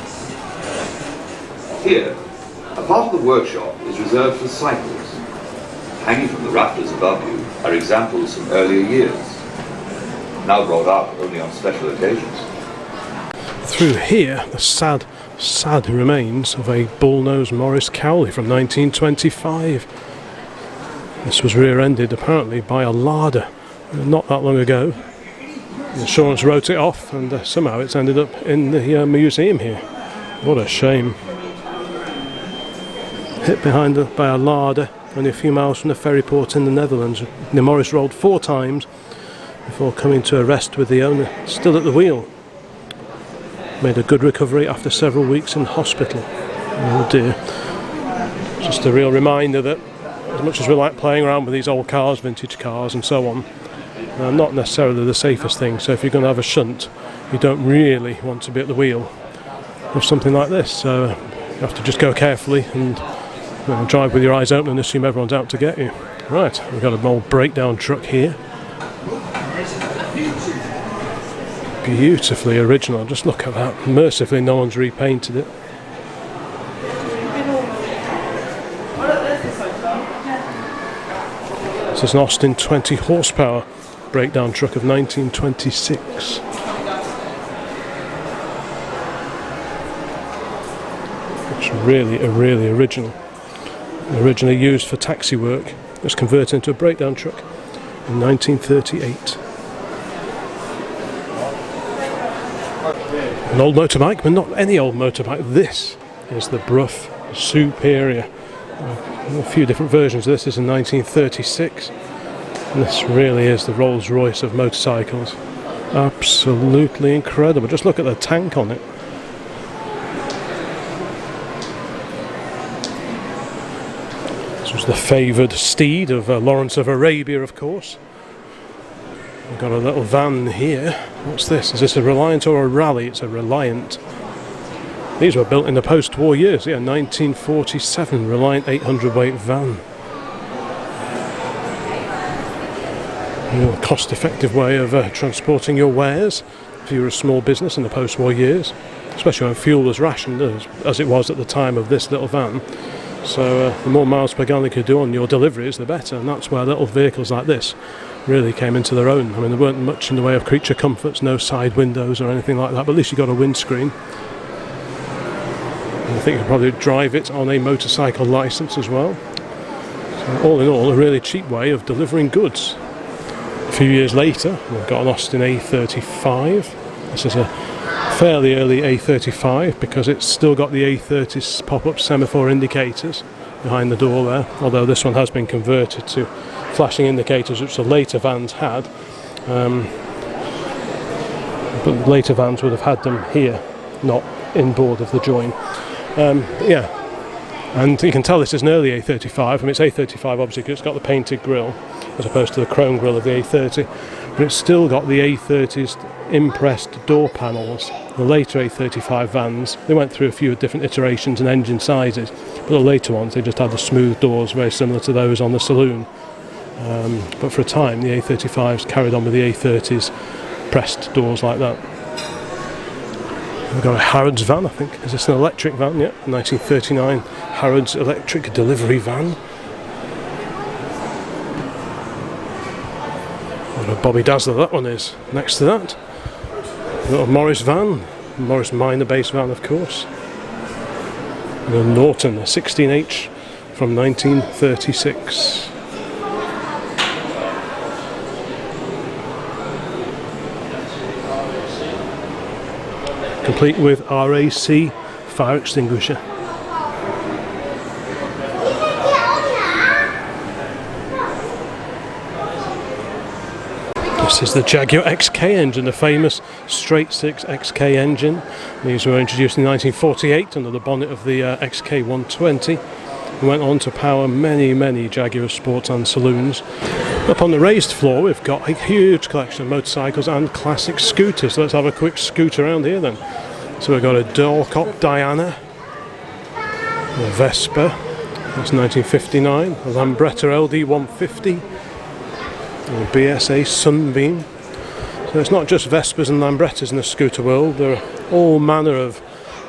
Here, a part of the workshop is reserved for cycles. Hanging from the rafters above you are examples from earlier years, now brought out only on special occasions. Through here, the sad remains of a bull-nosed Morris Cowley from 1925. This was rear-ended apparently by a larder not that long ago. The insurance wrote it off, and somehow it's ended up in the museum here. What a shame. Hit behind by a larder only a few miles from the ferry port in the Netherlands. The Morris rolled 4 times before coming to a rest with the owner still at the wheel. Made a good recovery after several weeks in hospital. Oh dear. Just a real reminder that as much as we like playing around with these old cars, vintage cars and so on, not necessarily the safest thing. So if you're going to have a shunt, you don't really want to be at the wheel of something like this. So you have to just go carefully and drive with your eyes open and assume everyone's out to get you. Right, we've got an old breakdown truck here. Beautifully original, just look at that. Mercifully no one's repainted it. This is an Aston 20 horsepower breakdown truck of 1926. It's really original. Originally used for taxi work. It was converted into a breakdown truck in 1938. An old motorbike, but not any old motorbike. This is the Brough Superior. A few different versions of this. This is in 1936. And this really is the Rolls Royce of motorcycles. Absolutely incredible. Just look at the tank on it. This was the favoured steed of Lawrence of Arabia, of course. We've got a little van here. What's this? Is this a Reliant or a Rally? It's a Reliant. These were built in the post-war years. Yeah, 1947 Reliant 800 weight van. A cost-effective way of transporting your wares if you were a small business in the post-war years, especially when fuel was rationed as it was at the time of this little van. So the more miles per gallon you could do on your deliveries, the better, and that's where little vehicles like this really came into their own. I mean, there weren't much in the way of creature comforts, no side windows or anything like that, but at least you got a windscreen. And I think you could probably drive it on a motorcycle licence as well. So all in all, a really cheap way of delivering goods. A few years later, we've got an Aston A35. This is a fairly early A35 because it's still got the A30's pop-up semaphore indicators behind the door there, although this one has been converted to flashing indicators which the later vans had, but later vans would have had them here, not inboard of the join. Yeah, and you can tell this is an early A35. I mean, it's A35 obviously because it's got the painted grille as opposed to the chrome grille of the A30, but it's still got the A30's impressed door panels. The later A35 vans, they went through a few different iterations and engine sizes, but the later ones they just had the smooth doors very similar to those on the saloon. But for a time the A35s carried on with the A30's pressed doors like that. We've got a Harrods van, I think. Is this an electric van? Yeah, 1939 Harrods electric delivery van. What a Bobby Dazzler that one is. Next to that, a little Morris van, Morris minor base van of course. And a Norton, a 16H from 1936. Complete with RAC fire extinguisher. This is the Jaguar XK engine, the famous straight six XK engine. These were introduced in 1948 under the bonnet of the XK 120 and went on to power many Jaguar sports and saloons. Up on the raised floor we've got a huge collection of motorcycles and classic scooters. So let's have a quick scoot around here then. So we've got a Dorcop Diana, a Vespa, that's 1959, a Lambretta LD 150, a BSA Sunbeam. So it's not just Vespas and Lambrettas in the scooter world, there are all manner of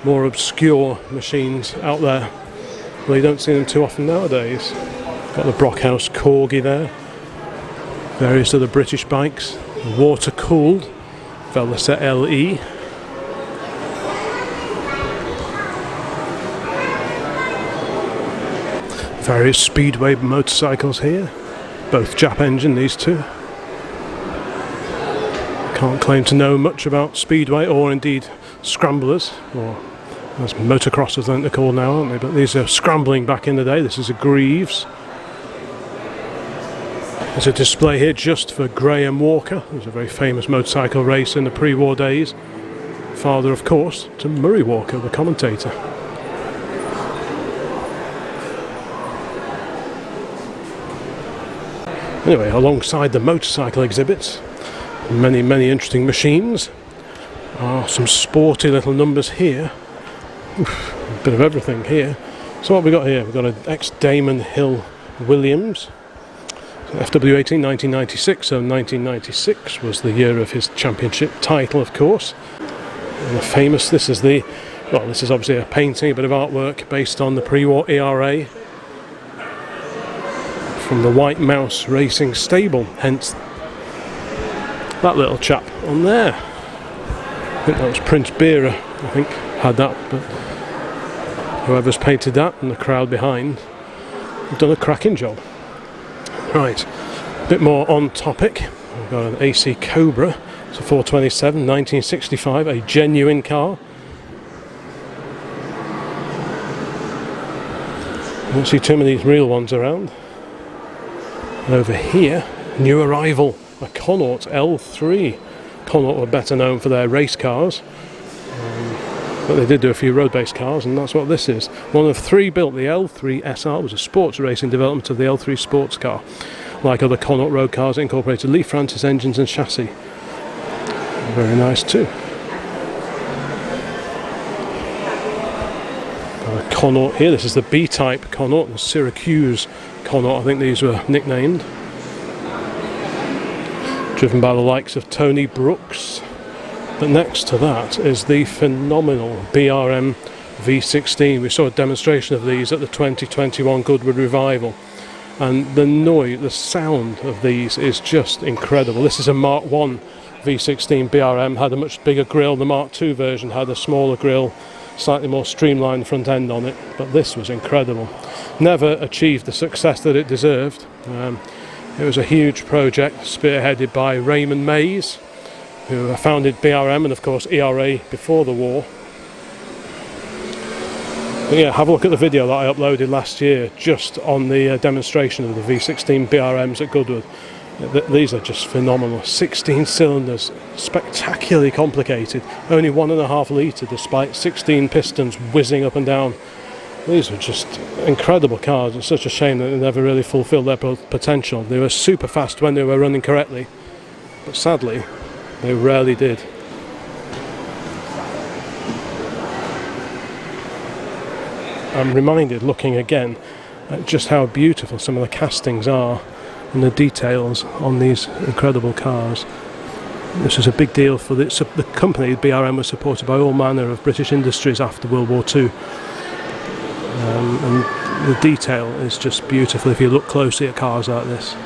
more obscure machines out there. Well, you don't see them too often nowadays. Got the Brockhouse Corgi there, various other British bikes, water-cooled Velocette LE, various Speedway motorcycles here, both Jap engine, these two. Can't claim to know much about Speedway or indeed scramblers, or as motocrossers I think they're called now, aren't they? But these are scrambling back in the day. This is a Greaves. There's a display here just for Graham Walker, who's a very famous motorcycle racer in the pre-war days. Father, of course, to Murray Walker, the commentator. Anyway, alongside the motorcycle exhibits, many interesting machines, are some sporty little numbers here. Oof, a bit of everything here. So what have we got here? We've got an ex-Damon Hill Williams, FW18 1996, so 1996 was the year of his championship title, of course. And the famous, this is obviously a painting, a bit of artwork based on the pre-war ERA from the White Mouse Racing Stable, hence that little chap on there. I think that was Prince Bearer, I think, had that, but whoever's painted that and the crowd behind have done a cracking job. Right, a bit more on topic. We've got an AC Cobra, it's a 427, 1965, a genuine car. I don't see too many real ones around. And over here, new arrival, a Connaught L3. Connaught were better known for their race cars, but they did do a few road-based cars, and that's what this is. One of three built. The L3 SR was a sports racing development of the L3 sports car. Like other Connaught road cars, it incorporated Lee Francis engines and chassis. Very nice too. Got a Connaught here. This is the B-type Connaught, the Syracuse Connaught, I think these were nicknamed. driven by the likes of Tony Brooks. But next to that is the phenomenal BRM V16. We saw a demonstration of these at the 2021 Goodwood Revival, and the sound of these is just incredible. This is a Mark I V16 BRM, had a much bigger grille. The Mark II version had a smaller grille, slightly more streamlined front end on it, but this was incredible. Never achieved the success that it deserved. It was a huge project spearheaded by Raymond Mays, who founded BRM and of course ERA before the war. But yeah, have a look at the video that I uploaded last year just on the demonstration of the V16 BRMs at Goodwood. These are just phenomenal. 16 cylinders, spectacularly complicated, only 1.5 litre despite 16 pistons whizzing up and down. These were just incredible cars. It's such a shame that they never really fulfilled their potential. They were super fast when they were running correctly, but sadly they rarely did. I'm reminded, looking again, at just how beautiful some of the castings are and the details on these incredible cars. This was a big deal for the company. BRM was supported by all manner of British industries after World War II. And the detail is just beautiful if you look closely at cars like this.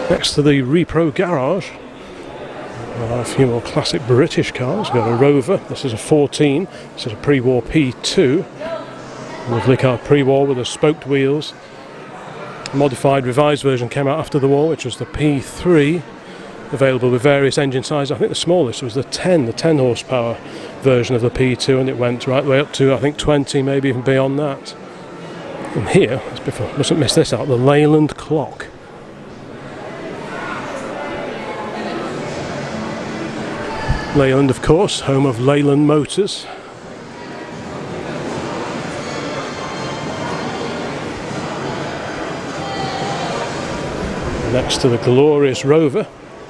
Next to the Repro garage, a few more classic British cars. We've got a Rover. This is a 14. This is a pre-war P2. Lovely car, pre-war with the spoked wheels. A modified, revised version came out after the war, which was the P3, available with various engine sizes. I think the smallest was the 10 horsepower version of the P2, and it went right the way up to, I think, 20, maybe even beyond that. And here, mustn't miss this out, the Leyland clock. Leyland, of course, home of Leyland Motors. Next to the glorious Rover,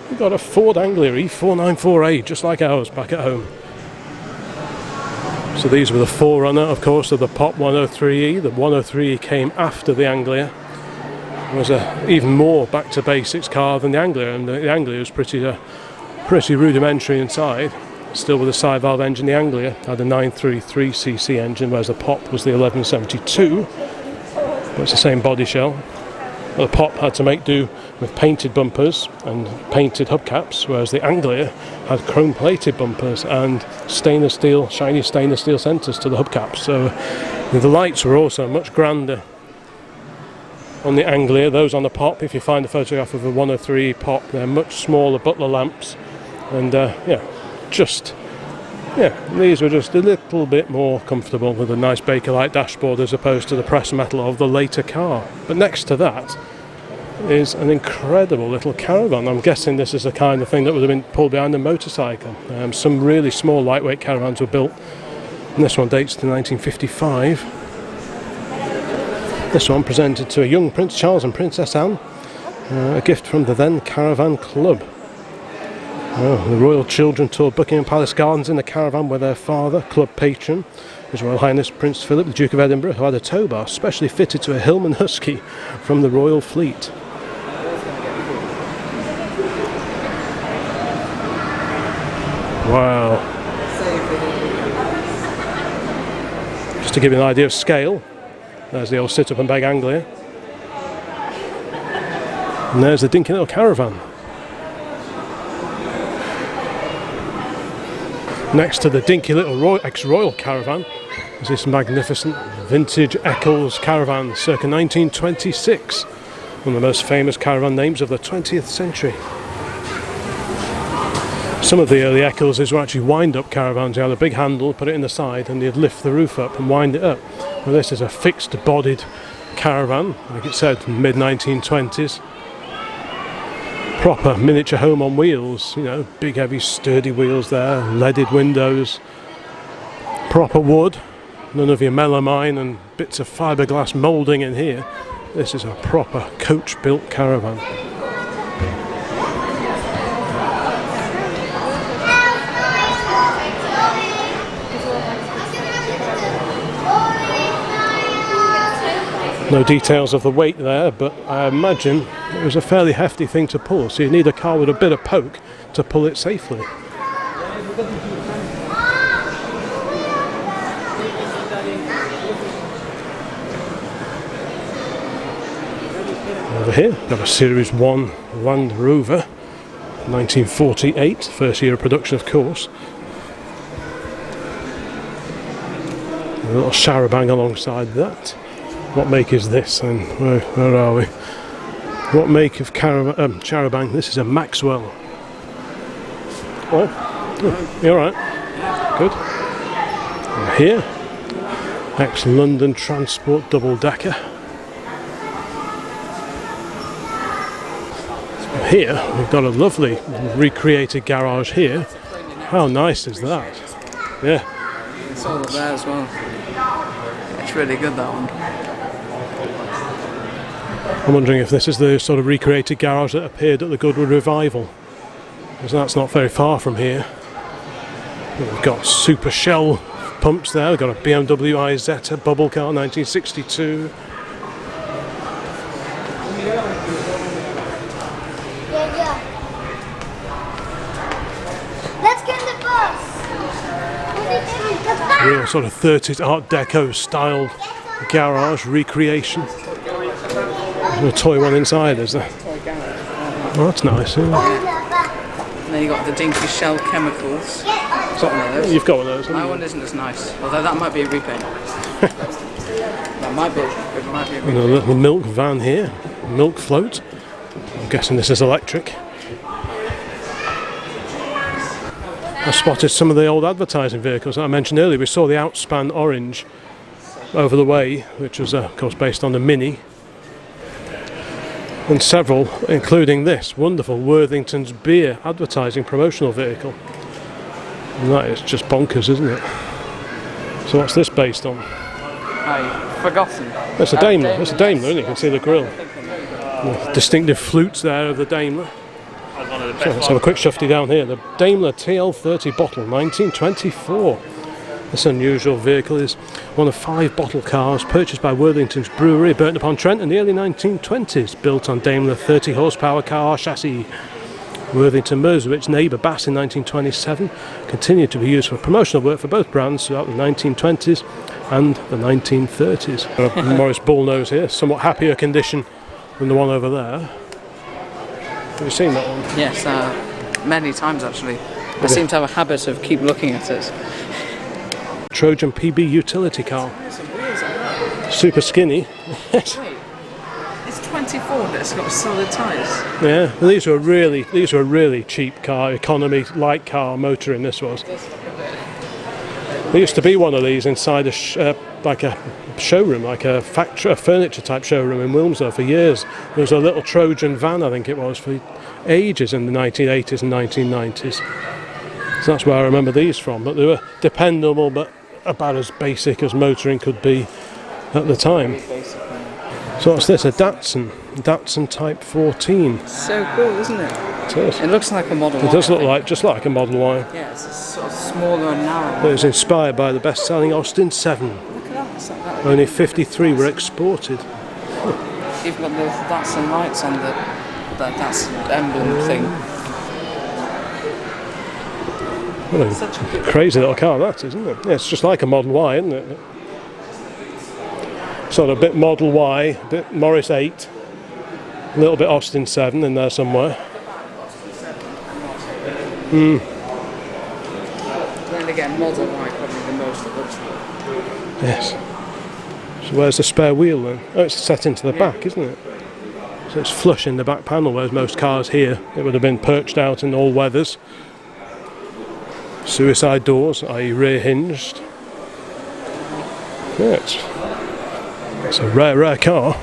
we've got a Ford Anglia E494A, just like ours back at home. So these were the forerunner, of course, of the Pop 103E. The 103E came after the Anglia. It was a even more back to basics car than the Anglia, and the Anglia was pretty rudimentary inside, still with a side valve engine. The Anglia had a 933cc engine, whereas the Pop was the 1172, but it's the same body shell. The Pop had to make do with painted bumpers and painted hubcaps, whereas the Anglia had chrome plated bumpers and shiny stainless steel centres to the hubcaps. So the lights were also much grander on the Anglia. Those on the Pop, if you find a photograph of a 103 Pop, they're much smaller Butler lamps. And these were just a little bit more comfortable with a nice Bakelite dashboard as opposed to the pressed metal of the later car. But next to that is an incredible little Caravan. I'm guessing this is the kind of thing that would have been pulled behind a motorcycle. Some really small lightweight Caravans were built, and this one dates to 1955. This one presented to a young Prince Charles and Princess Anne, a gift from the then Caravan Club. The royal children toured Buckingham Palace Gardens in the Caravan with their father, club patron, His Royal Highness Prince Philip, the Duke of Edinburgh, who had a tow bar specially fitted to a Hillman Husky from the Royal Fleet. Wow. Just to give you an idea of scale, there's the old sit-up and beg Anglia. And there's the dinky little Caravan. Next to the dinky little ex-Royal Caravan is this magnificent vintage Eccles Caravan circa 1926, one of the most famous caravan names of the 20th century. Some of the early Eccleses were actually wind-up caravans. You had a big handle, put it in the side, and you'd lift the roof up and wind it up. Well, this is a fixed-bodied caravan, like it said, mid-1920s. Proper miniature home on wheels, you know, big heavy sturdy wheels there, leaded windows, proper wood, none of your melamine and bits of fiberglass moulding in here. This is a proper coach built caravan. No details of the weight there, but I imagine it was a fairly hefty thing to pull, so you need a car with a bit of poke to pull it safely. Over here, we have a Series 1 Land Rover, 1948, first year of production of course. A little charabanc alongside that. What make is this, and where are we? What make of charabanc? This is a Maxwell. Oh, you alright? Good. And here, ex-London Transport double-decker. Here, we've got a lovely recreated garage here. How nice is that? Yeah. It's all up there as well. It's really good, that one. I'm wondering if this is the sort of recreated garage that appeared at the Goodwood Revival, because that's not very far from here. We've got super shell pumps there. We've got a BMW Isetta bubble car, 1962. Let's get in the bus. Real sort of 30s Art Deco styled garage recreation. There's a toy one inside, is there? Oh, that's nice. Yeah. And then you got the dinky shell chemicals. Got one of those. You've got one of those. My one isn't as nice, although that might be a repaint. That might be. It might be a And a little milk van here, milk float. I'm guessing this is electric. I spotted some of the old advertising vehicles that I mentioned earlier. We saw the Outspan Orange over the way, which was of course based on the Mini. And several, including this wonderful Worthington's beer advertising promotional vehicle. And that is just bonkers, isn't it? So what's this based on? I've forgotten. It's a Daimler. It's a Daimler, isn't it? You can see the grille. The distinctive flutes there of the Daimler. So let's have a quick shufty down here. The Daimler TL30 bottle, 1924. This unusual vehicle is one of 5 bottle cars purchased by Worthington's Brewery, Burton-upon-Trent, in the early 1920s, built on Daimler 30 horsepower car chassis. Worthington merged with its neighbour Bass in 1927, continued to be used for promotional work for both brands throughout the 1920s and the 1930s. Morris Bullnose here, somewhat happier condition than the one over there. Have you seen that one? Yes, many times actually. I seem to have a habit of keep looking at it. Trojan PB utility car. Super skinny. Wait, it's 24 but it's got solid tyres. Yeah, well, these were a really cheap car, economy light car motoring this was. There used to be one of these inside like a showroom, like a furniture type showroom in Wilmslow for years. There was a little Trojan van, I think it was, for ages in the 1980s and 1990s. So that's where I remember these from, but they were dependable but about as basic as motoring could be at the time. So what's this? A Datsun Type 14. So cool, isn't it? It is. It looks like a Model Y. It does look like just like a Model Y. Yeah, it's sort of smaller and narrow. It was inspired by the best-selling Austin 7. Look at that. It's like that. Only 53 were exported. You've got the Datsun lights on the Datsun emblem thing. What a Such a good crazy little car that is, isn't it? Yeah, it's just like a Model Y, isn't it? Sort of a bit Model Y, a bit Morris 8, a little bit Austin 7 in there somewhere. Then again, Model Y probably the most it looks like. Yes. So where's the spare wheel then? Oh, it's set into the back, isn't it? So it's flush in the back panel, whereas most cars here, it would have been perched out in all weathers. Suicide doors, i.e. rear hinged. Yeah, it's a rare car.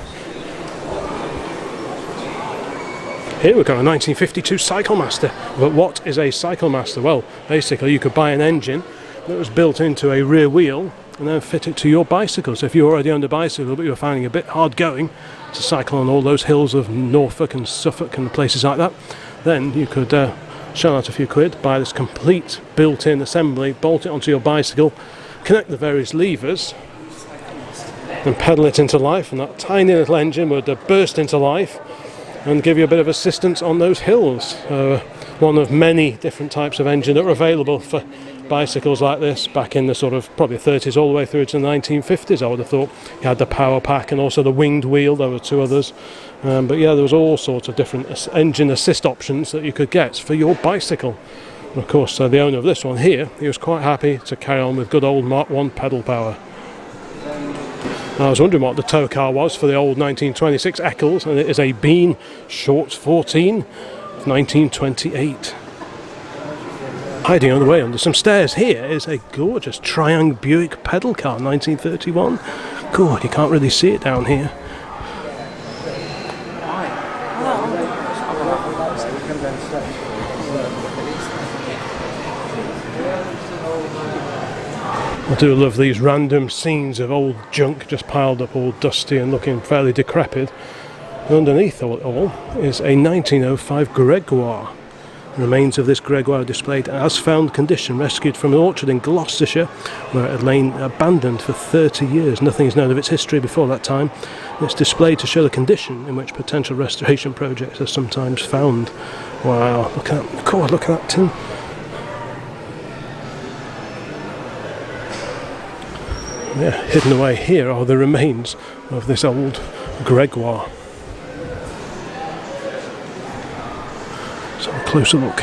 Here we've got a 1952 Cyclemaster. But what is a Cyclemaster? Well, basically you could buy an engine that was built into a rear wheel and then fit it to your bicycle. So if you already owned a bicycle but you were finding it a bit hard going to cycle on all those hills of Norfolk and Suffolk and places like that, then you could shell out a few quid, buy this complete built-in assembly, bolt it onto your bicycle, connect the various levers and pedal it into life, and that tiny little engine would burst into life and give you a bit of assistance on those hills. One of many different types of engine that were available for bicycles like this back in the sort of probably 30s all the way through to the 1950s, I would have thought. You had the power pack and also the winged wheel, there were two others. But yeah, there was all sorts of different engine assist options that you could get for your bicycle. And of course, the owner of this one here, he was quite happy to carry on with good old Mark I pedal power. I was wondering what the tow car was for the old 1926 Eccles, and it is a Bean Short 14 of 1928. Hiding on the way under some stairs here is a gorgeous Triangle Buick pedal car, 1931. God, you can't really see it down here. I do love these random scenes of old junk just piled up all dusty and looking fairly decrepit. And underneath it all is a 1905 Gregoire. The remains of this Gregoire are displayed as found condition, rescued from an orchard in Gloucestershire where it had lain abandoned for 30 years. Nothing is known of its history before that time. It's displayed to show the condition in which potential restoration projects are sometimes found. Wow, look at that. God, look at that tin. Yeah, hidden away here are the remains of this old Gregoire. So a closer look.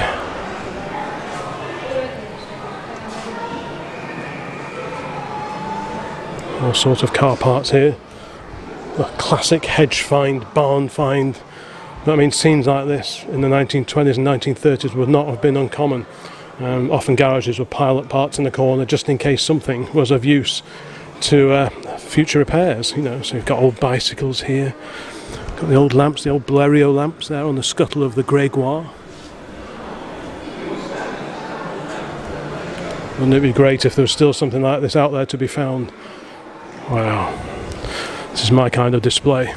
All sorts of car parts here. A classic hedge find, barn find. I mean, scenes like this in the 1920s and 1930s would not have been uncommon. Often garages would pile up parts in the corner just in case something was of use to future repairs, you know. So you've got old bicycles here, got the old lamps, the old Beaulieu lamps there on the scuttle of the Gregoire. Wouldn't it be great if there was still something like this out there to be found? Wow, this is my kind of display.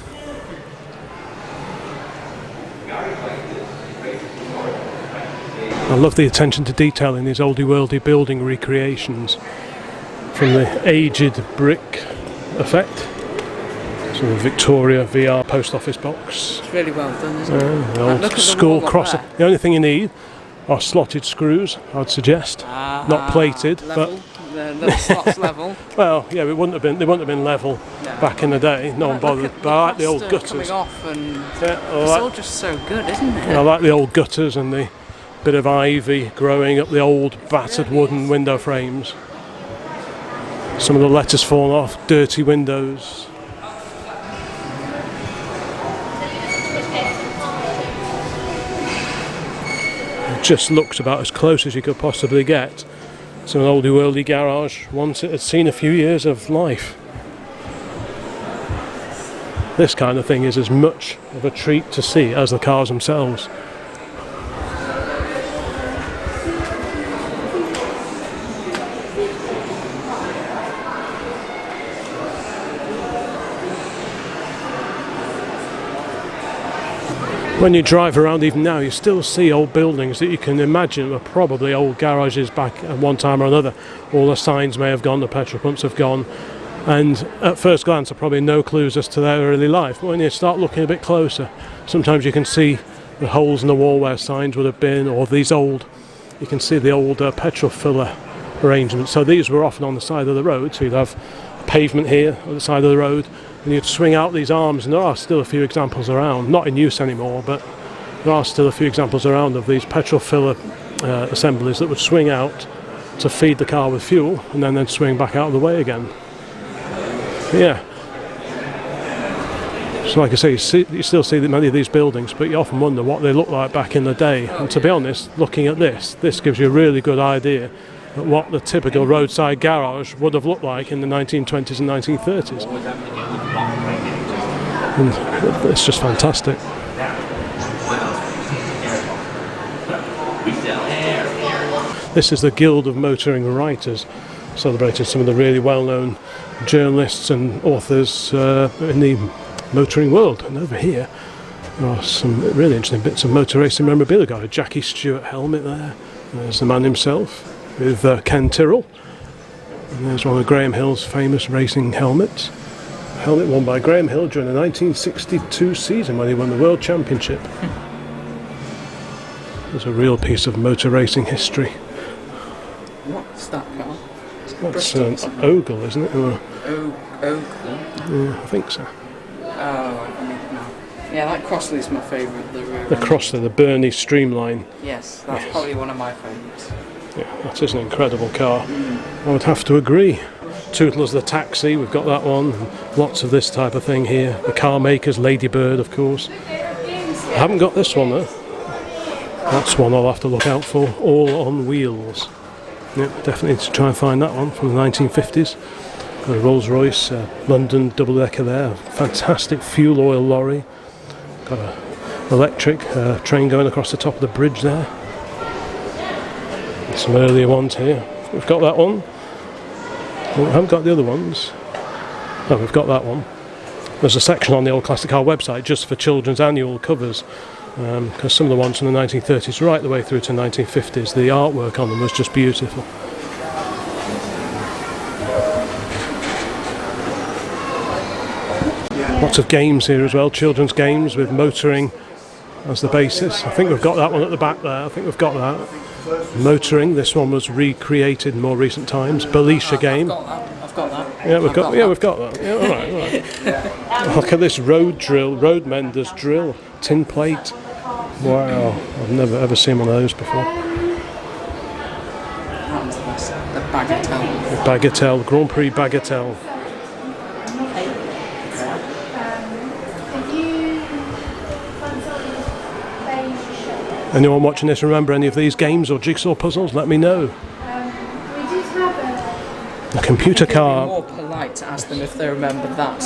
I love the attention to detail in these oldie-worldy building recreations. From the aged brick effect, so the Victoria VR post office box. It's really well done, isn't it? The old school crosser. The only thing you need are slotted screws, I'd suggest. Not plated, level, but the slots level. Well, yeah, they wouldn't have been level back in the day. No one bothered. But I like the old gutters. Coming off and yeah, it's all just so good, isn't it? I like the old gutters and the bit of ivy growing up the old battered wooden window frames. Some of the letters fallen off, dirty windows. It just looks about as close as you could possibly get to an oldie-worldy garage once it had seen a few years of life. This kind of thing is as much of a treat to see as the cars themselves. When you drive around even now, you still see old buildings that you can imagine were probably old garages back at one time or another. All the signs may have gone, the petrol pumps have gone, and at first glance there are probably no clues as to their early life. But when you start looking a bit closer, sometimes you can see the holes in the wall where signs would have been, or you can see the old petrol filler arrangements. So these were often on the side of the road, so you'd have a pavement here on the side of the road, and you'd swing out these arms, and there are still a few examples around, not in use anymore, but there are still a few examples around of these petrol filler assemblies that would swing out to feed the car with fuel and then swing back out of the way again. But yeah, so like I say, you still see many of these buildings, but you often wonder what they looked like back in the day. And to be honest, looking at this gives you a really good idea of what the typical roadside garage would have looked like in the 1920s and 1930s. And it's just fantastic. This is the Guild of Motoring Writers, celebrating some of the really well-known journalists and authors in the motoring world. And over here there are some really interesting bits of motor racing memorabilia. Got a Jackie Stewart helmet there. There's the man himself with Ken Tyrrell. And there's one of Graham Hill's famous racing helmets. Helmet worn by Graham Hill during the 1962 season when he won the World Championship. There's a real piece of motor racing history. What's that car? That's an Ogle, isn't it? Or, Ogle? yeah, I think so. Oh, I mean, no. Yeah, that Crossley's my favourite. The Crossley, the Burnley Streamline. Yes, that's probably one of my favourites. Yeah, that is an incredible car. I would have to agree. Tootler's the Taxi, we've got that one. And lots of this type of thing here. The car makers, Ladybird, of course. I haven't got this one though. That's one I'll have to look out for. All on Wheels. Yep, definitely need to try and find that one from the 1950s. Got a Rolls-Royce London double-decker there. Fantastic fuel oil lorry. Got an electric train going across the top of the bridge there. Some earlier ones here. We've got that one. Oh, I haven't got the other ones. Oh, we've got that one. There's a section on the Old Classic Car website just for children's annual covers, because some of the ones from the 1930s right the way through to 1950s, the artwork on them was just beautiful. Lots of games here as well, children's games with motoring as the basis. I think we've got that one at the back there. I think we've got that. Motoring, this one was recreated in more recent times. Belisha game. I've got that. Yeah, we've got that. Yeah, all right. Look at this road drill, road mender's drill, tin plate. Wow, I've never ever seen one of those before. The Bagatelle. The Bagatelle, Grand Prix Bagatelle. Anyone watching this remember any of these games or jigsaw puzzles? Let me know. A computer car. More polite to ask them if they remember that.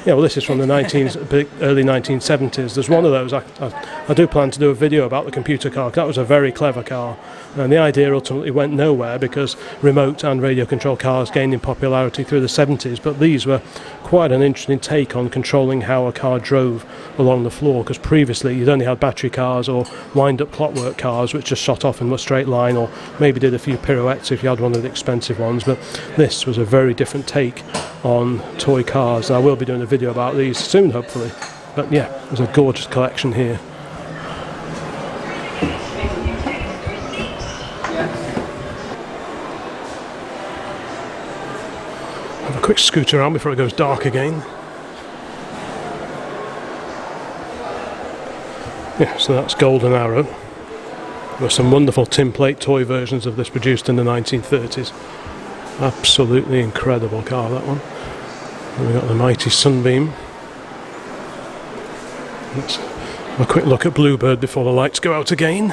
Yeah, well, this is from the early 1970s. There's one of those. I do plan to do a video about the computer car. That was a very clever car, and the idea ultimately went nowhere because remote and radio control cars gained in popularity through the 70s. But these were quite an interesting take on controlling how a car drove along the floor, because previously you'd only had battery cars or wind-up clockwork cars which just shot off in a straight line, or maybe did a few pirouettes if you had one of the expensive ones. But this was a very different take on toy cars, and I will be doing a video about these soon, hopefully. But yeah, there's a gorgeous collection here. Have a quick scoot around before it goes dark again. Yeah, so that's Golden Arrow. There were some wonderful tin plate toy versions of this produced in the 1930s. Absolutely incredible car, that one. And we've got the mighty Sunbeam. Let's have a quick look at Bluebird before the lights go out again.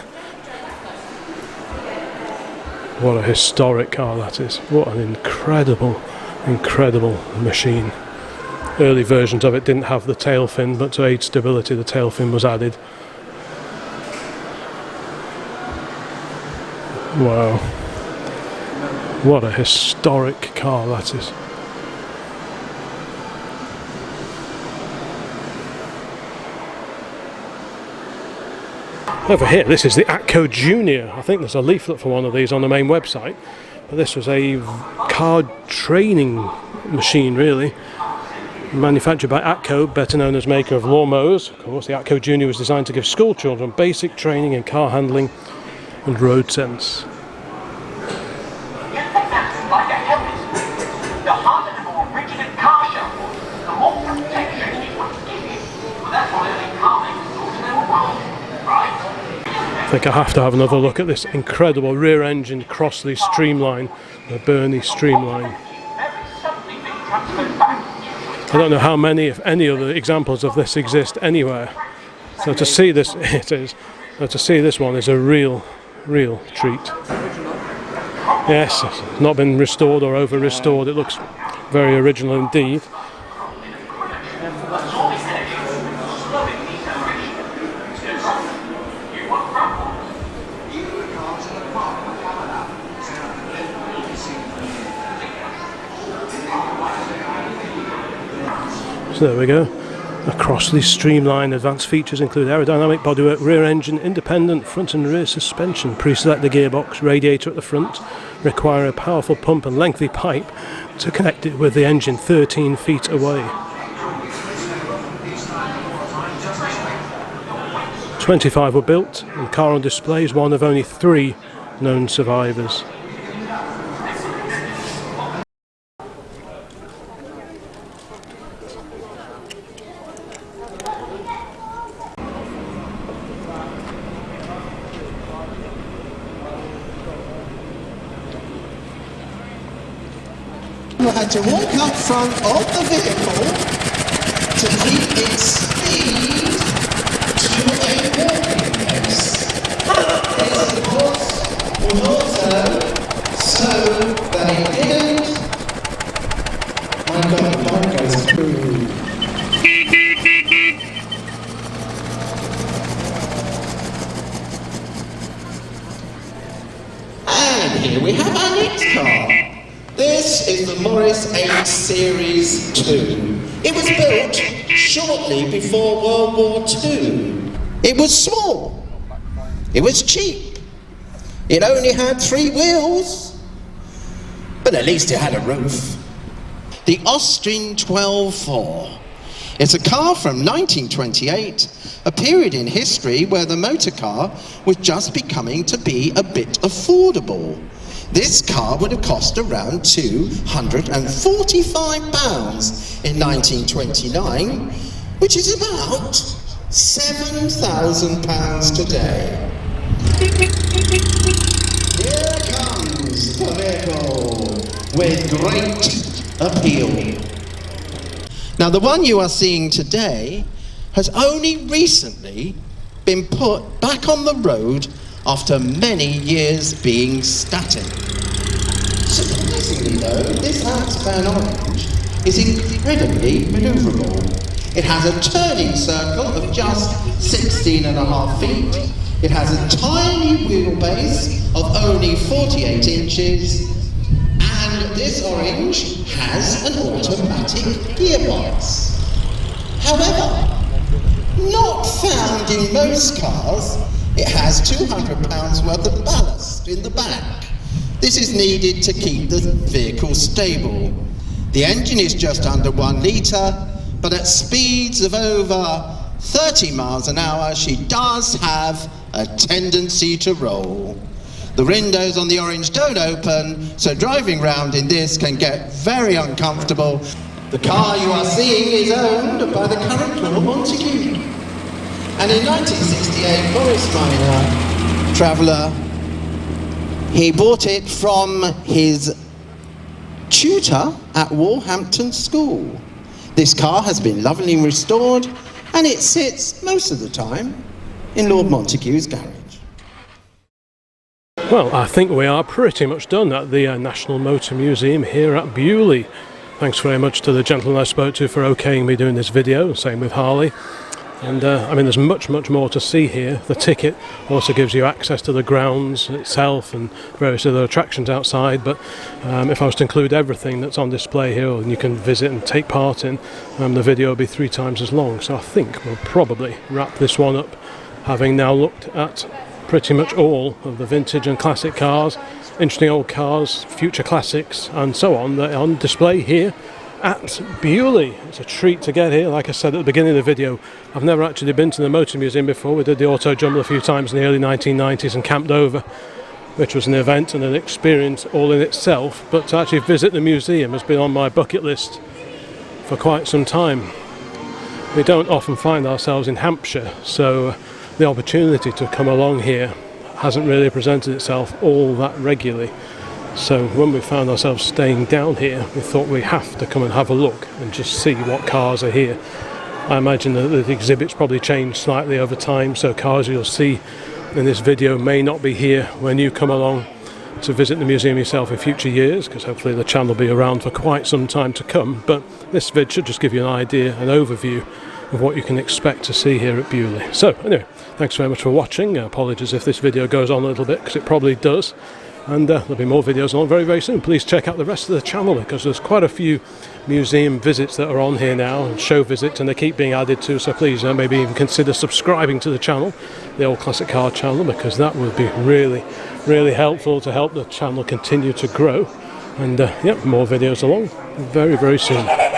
What a historic car that is. What an incredible, incredible machine. Early versions of it didn't have the tail fin, but to aid stability the tail fin was added. Wow. What a historic car that is. Over here, this is the Atco Junior. I think there's a leaflet for one of these on the main website. But this was a car training machine, really. Manufactured by Atco, better known as maker of lawnmowers. Of course, the Atco Junior was designed to give school children basic training in car handling and road sense. I think I have to have another look at this incredible rear-engine Crossley Streamline, the Burnley Streamline. I don't know how many, if any, other examples of this exist anywhere. So to see this, it is. So to see this one is a real treat. Yes, it's not been restored or over-restored. It looks very original indeed. So there we go. Across these streamlined advanced features include aerodynamic bodywork, rear engine, independent front and rear suspension, pre-select the gearbox, radiator at the front, require a powerful pump and lengthy pipe to connect it with the engine 13 feet away. 25 were built, and the car on display is one of only 3 known survivors. You had to walk up front of the vehicle to keep its speed to a walking pace. This, of course, was also so that it didn't. My God, the bike goes through. And here we have our next car. This is the Morris 8 Series 2. It was built shortly before World War II. It was small. It was cheap. It only had 3 wheels. But at least it had a roof. The Austin 12-4. It's a car from 1928, a period in history where the motor car was just becoming to be a bit affordable. This car would have cost around £245 in 1929, which is about £7,000 today. Here comes the vehicle with great appeal. Now, the one you are seeing today has only recently been put back on the road after many years being static. Surprisingly though, this Outspan Orange is incredibly manoeuvrable. It has a turning circle of just 16.5 feet. It has a tiny wheelbase of only 48 inches. And this Orange has an automatic gearbox. However, not found in most cars, it has £200 worth of ballast in the back. This is needed to keep the vehicle stable. The engine is just under 1 litre, but at speeds of over 30 miles an hour, she does have a tendency to roll. The windows on the Orange don't open, so driving round in this can get very uncomfortable. The car you are seeing is owned by the current Lord Montague. And in 1968, Boris Minor, traveller, he bought it from his tutor at Walhampton School. This car has been lovingly restored, and it sits most of the time in Lord Montague's garage. Well, I think we are pretty much done at the National Motor Museum here at Beaulieu. Thanks very much to the gentleman I spoke to for okaying me doing this video, same with Harley. And I mean, there's much more to see here. The ticket also gives you access to the grounds itself and various other attractions outside, but if I was to include everything that's on display here and you can visit and take part in, the video will be 3 times as long. So I think we'll probably wrap this one up, having now looked at pretty much all of the vintage and classic cars, interesting old cars, future classics and so on that are on display here at Beaulieu. It's a treat to get here. Like I said at the beginning of the video, I've never actually been to the Motor Museum before. We did the autojumble a few times in the early 1990s and camped over, which was an event and an experience all in itself, but to actually visit the museum has been on my bucket list for quite some time. We don't often find ourselves in Hampshire, so the opportunity to come along here hasn't really presented itself all that regularly. So when we found ourselves staying down here, we thought we have to come and have a look and just see what cars are here. I imagine that the exhibit's probably changed slightly over time, so cars you'll see in this video may not be here when you come along to visit the museum yourself in future years, because hopefully the channel will be around for quite some time to come. But this vid should just give you an idea, an overview of what you can expect to see here at Beaulieu. So anyway, thanks very much for watching. Apologies if this video goes on a little bit, because it probably does. and there'll be more videos on very, very soon. Please check out the rest of the channel, because there's quite a few museum visits that are on here now, and show visits, and they keep being added to, so please maybe even consider subscribing to the channel, the Old Classic Car channel, because that would be really, really helpful to help the channel continue to grow. And yeah, more videos along very, very soon.